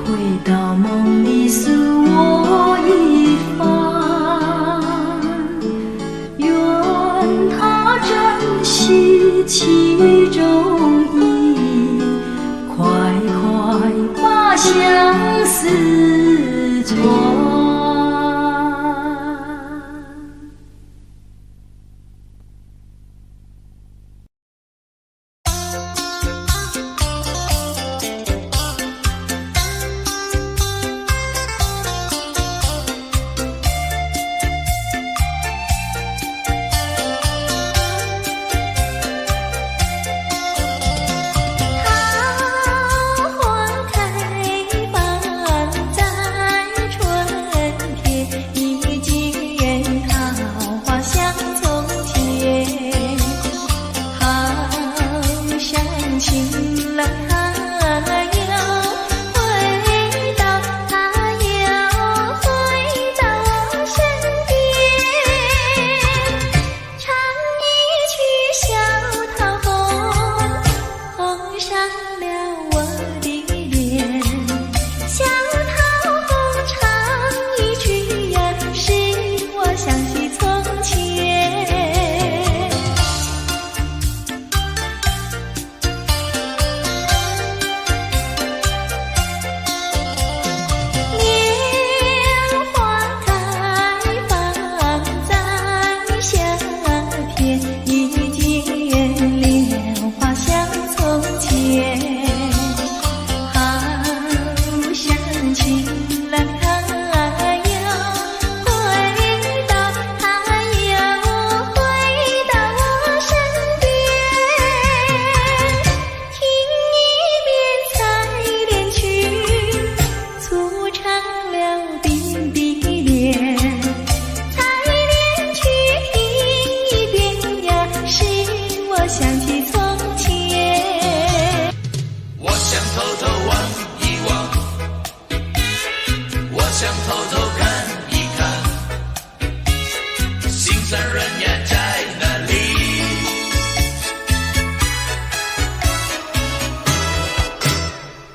回到梦里诉我一番，愿他珍惜其中意，快快把相思传。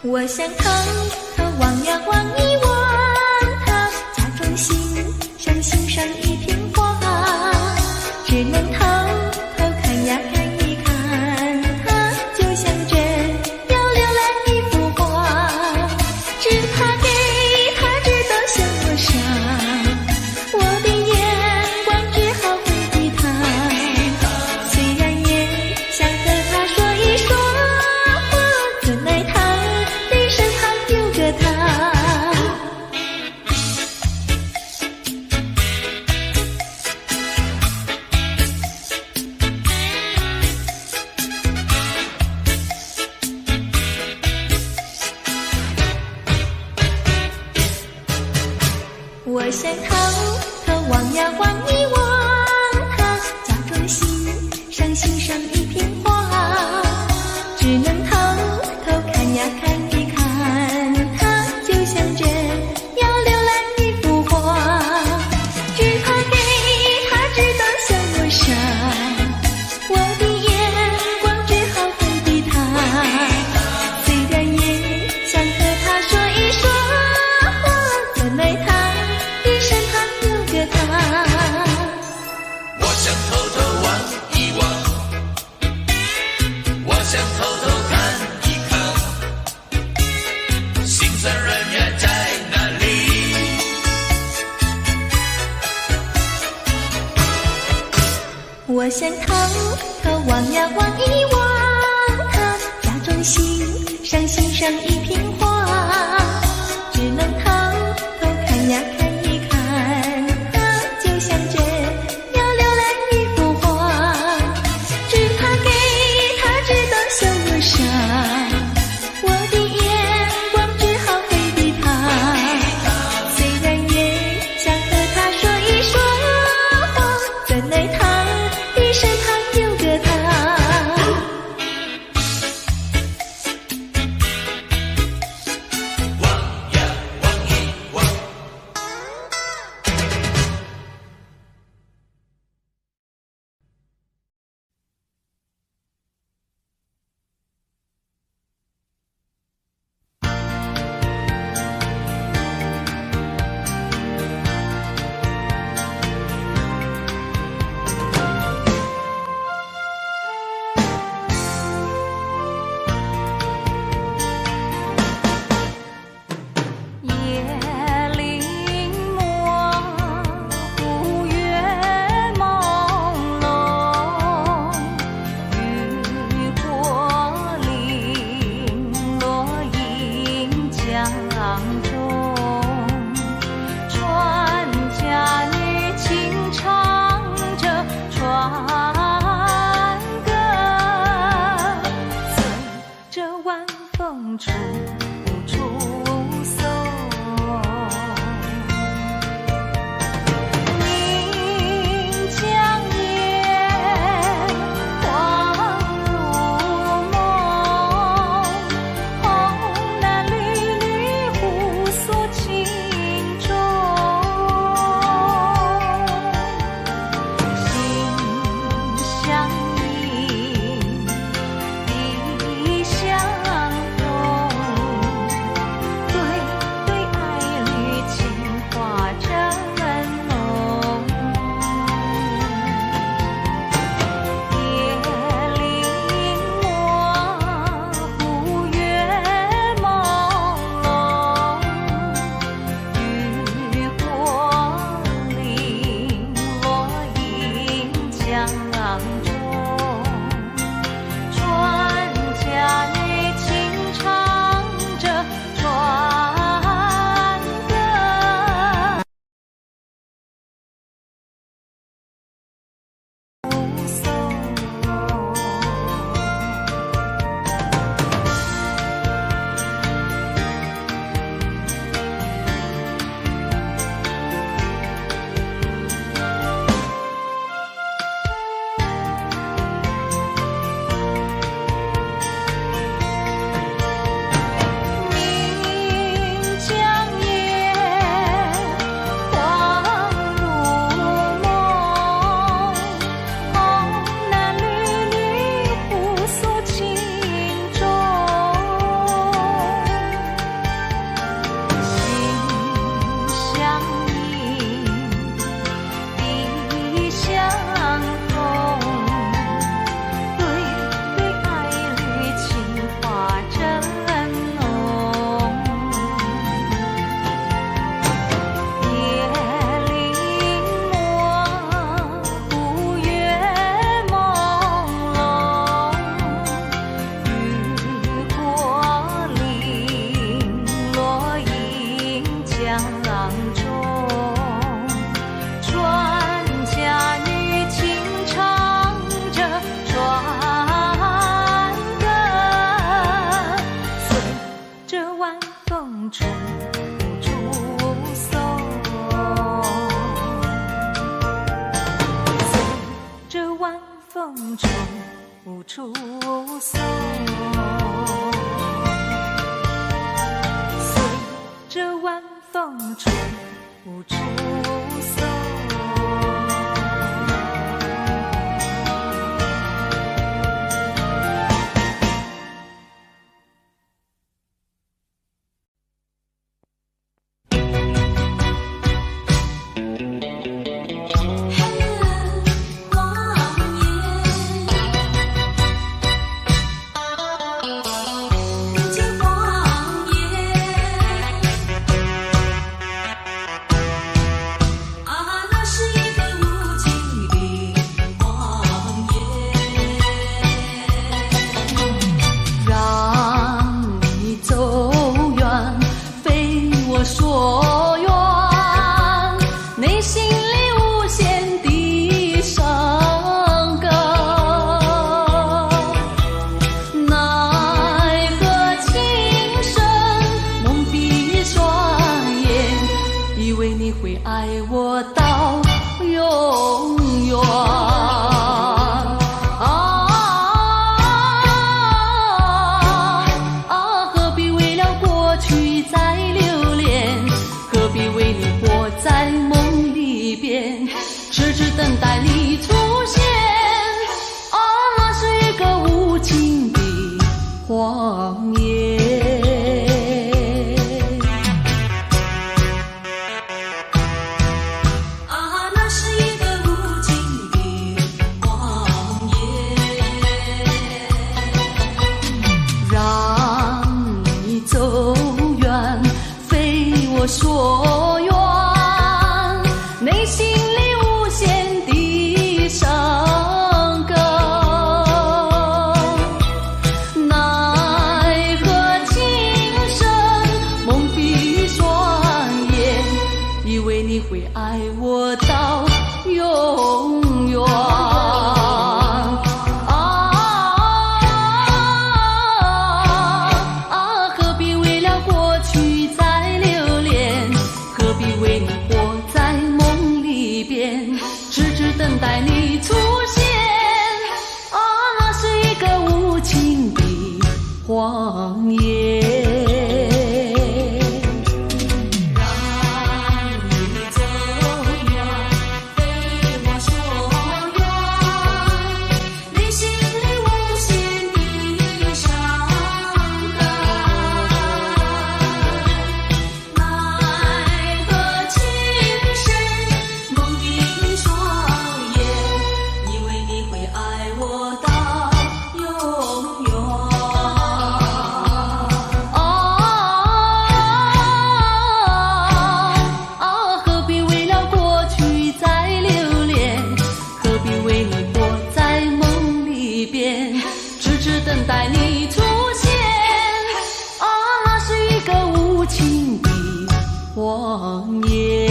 我想偷偷望呀望一望他，假装欣赏欣赏一片花，只能偷偷看呀看一看他，就像真要浏览一幅画，只怕给他知道向我傻，我的眼光只好回避他，虽然也想和他说一说话，怎奈他身旁有个他。我想偷偷望呀望一望他，假装欣赏欣赏一片花，只能偷偷看呀看一看他，就像真要浏览一幅画，只怕给他知道向我傻，我的眼光只好回避他，虽然也想和他说一说话，怎奈他的身旁有个他。我想偷偷望一望，我想偷偷看一看，心酸人呀在哪里？我想偷偷望呀望一望他，假装欣赏欣赏一片花，只能偷偷看呀看一看他，就像真要浏览一幅画，只怕给他知道向我傻，我的眼光只好回避他，虽然也想和他说一说话，怎奈他的身旁有个他。风中无处诉，随着晚风吹无处诉。所愿，内心里无限的伤感，奈何情深蒙蔽双眼，以为你会爱我到永远。何必为了过去再留恋？何必为你活在梦里边，痴痴等待你出现？那是一个无情的谎言。那是一个无情的谎言，让你走远，非我所愿，内心里无限的伤感，奈何情深蒙蔽双眼，以为你会爱我到永远。何必为了过去再留恋？何必为你活在梦里边，痴痴等待你出现？那是一个无情的谎言。等待你出现，那是一个无情的谎言。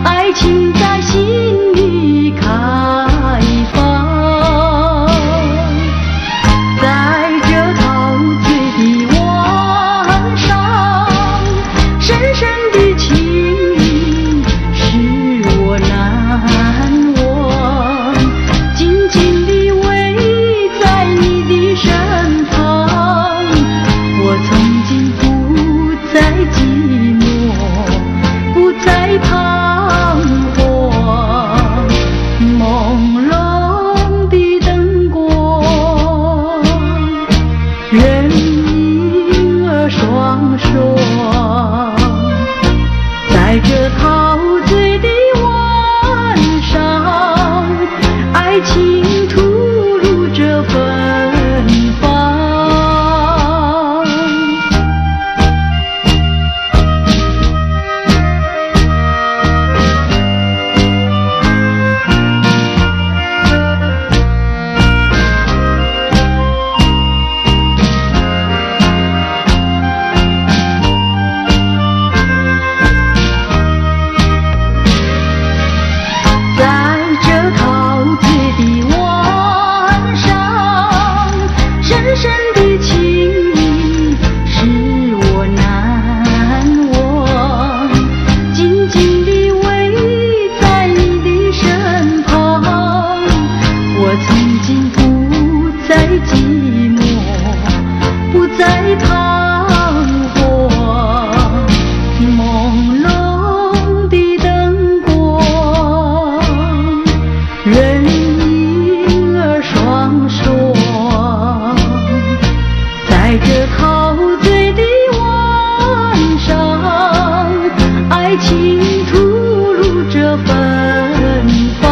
爱情在心里开放。我曾经不再寂寞，不再彷徨，朦胧的灯光，人影儿双双，在这陶醉的晚上，爱情吐露着芬芳。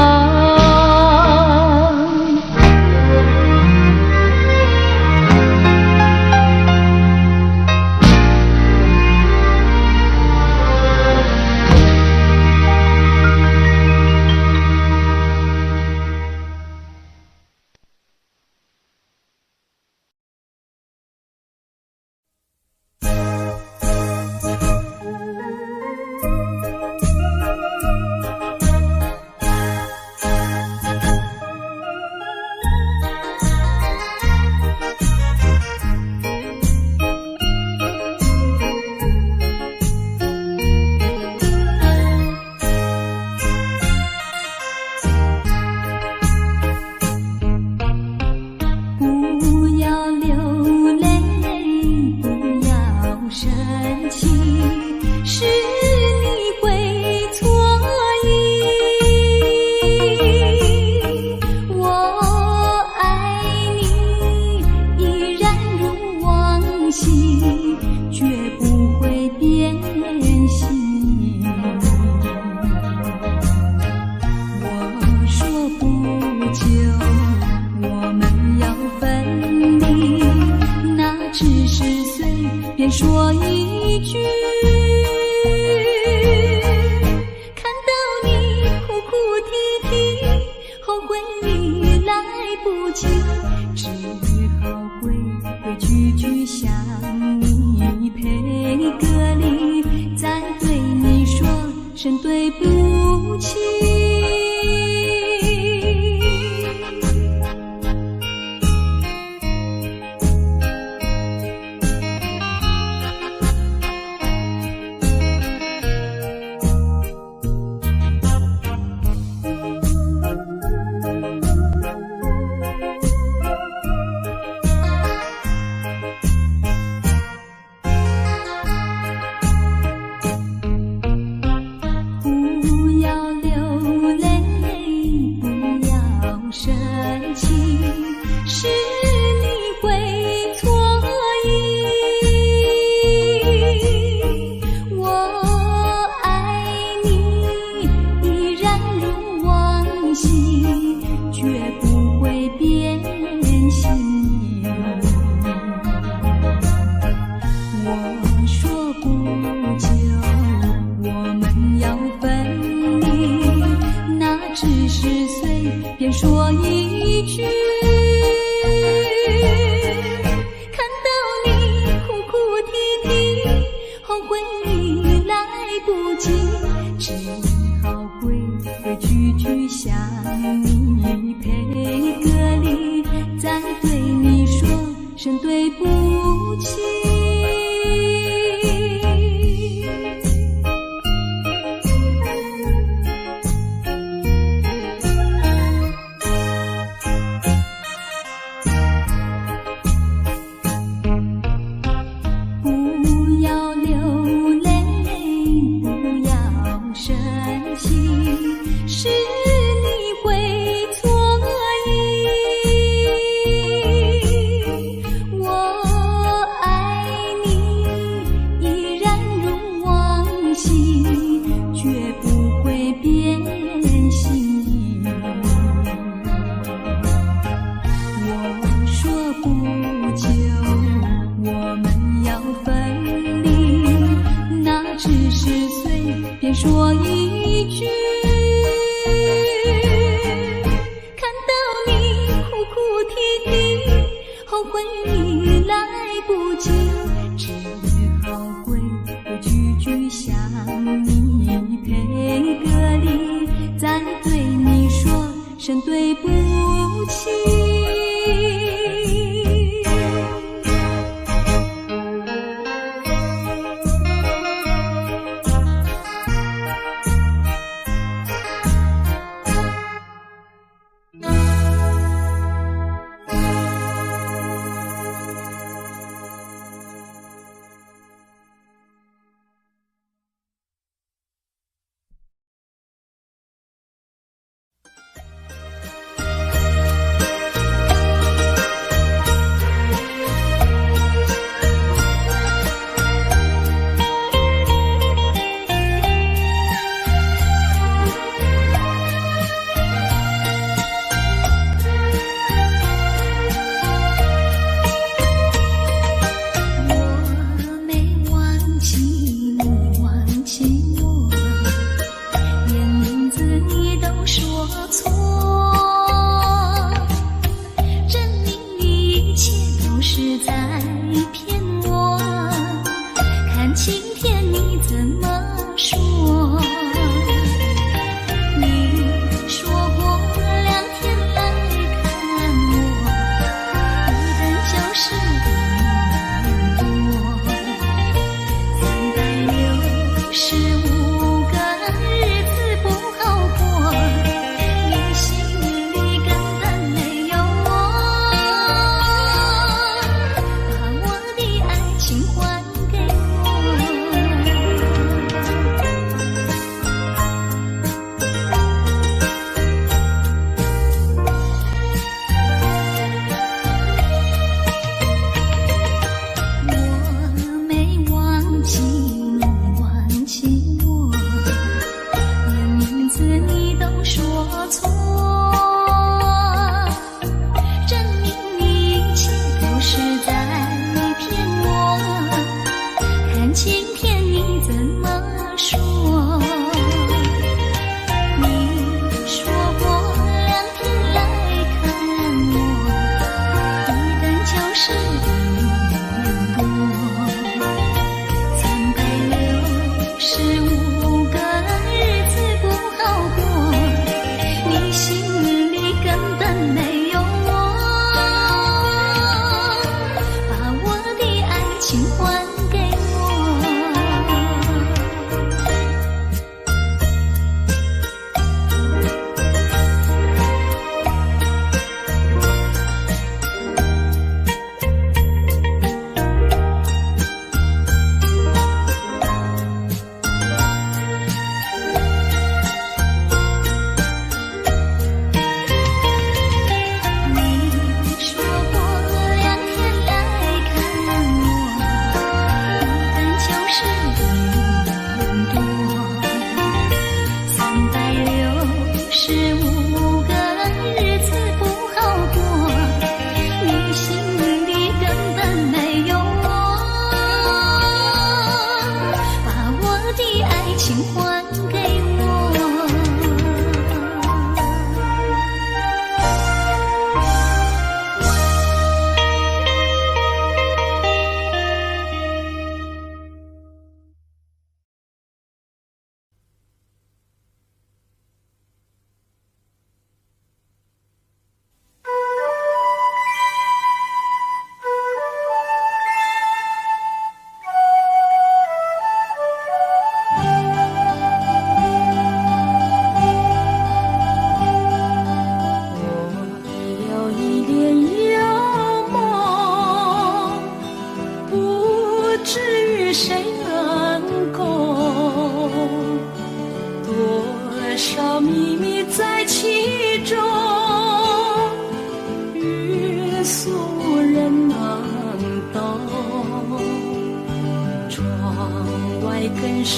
说一句，看到你哭哭啼啼，后悔已来不及，只好规规矩矩向你赔个礼，再对你说声对不起。说一句，看到你哭哭啼啼，后悔已来不及，只好规规矩矩向你赔个礼，再对你说声对不起。说一句，看到你哭哭啼啼，后悔已来不及，只好规规矩矩向你赔个礼，再对你说声对不起。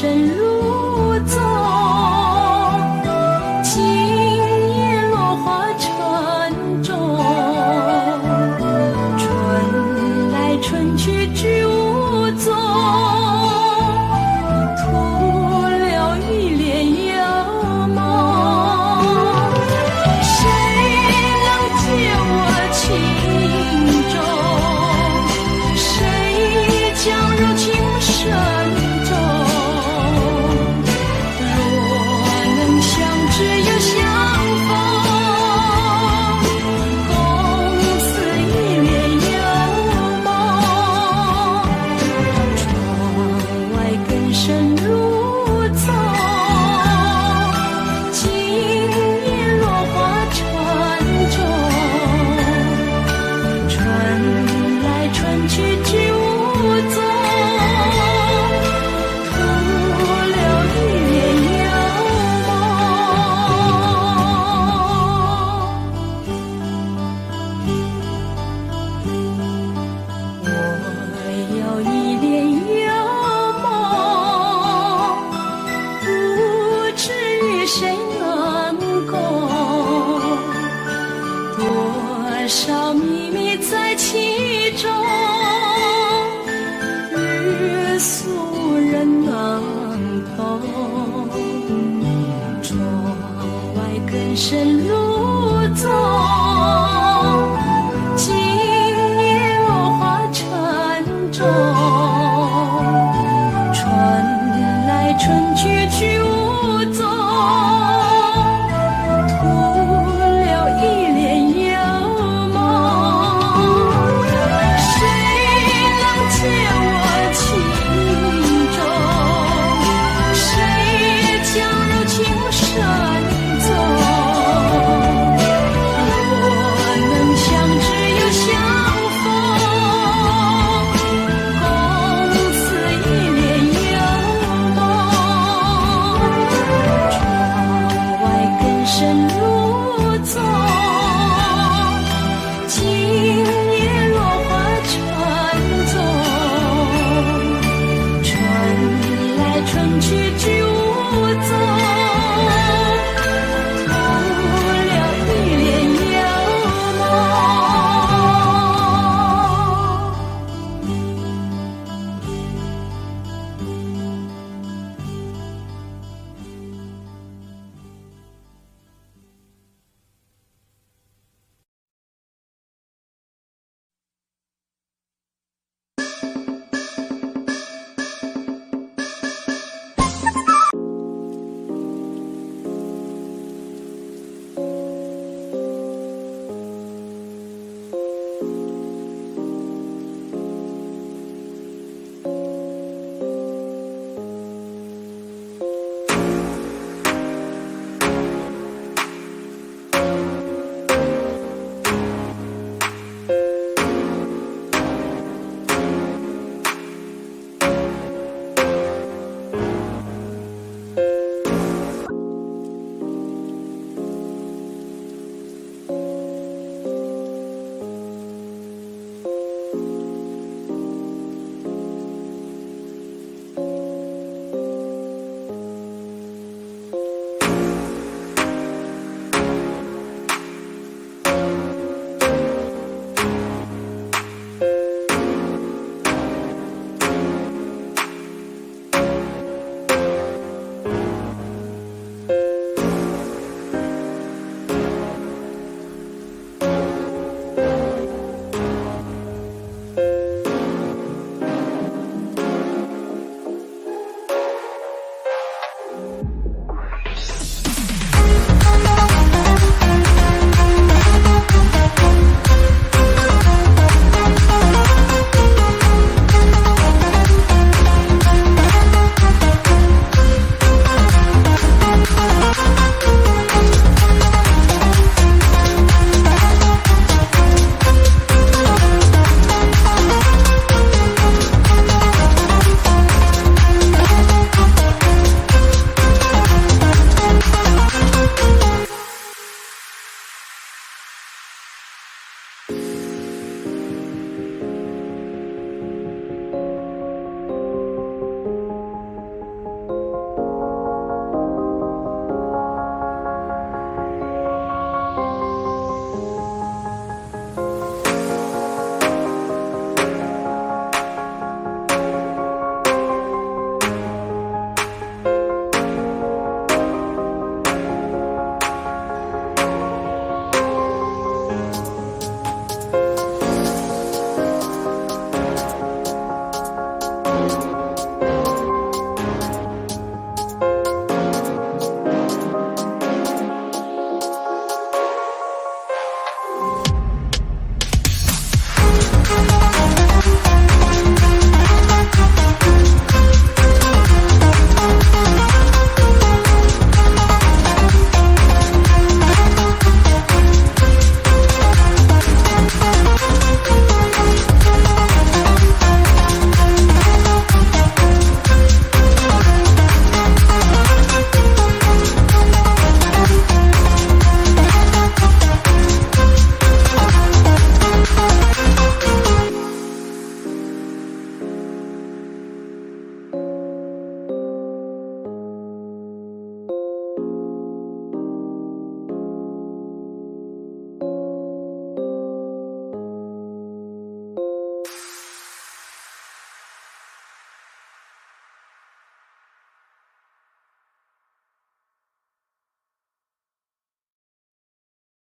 深入宗。今夜落花沉重，春来春去居无踪，徒留一帘幽梦。谁能解我情衷？谁将柔情深重？若能相知又相逢，共似一帘幽梦。窗外更深入宗，今夜落花沉重。春来春去居无踪，徒留一帘幽梦。我有一帘幽梦，不知与谁能共，多少秘密在其中。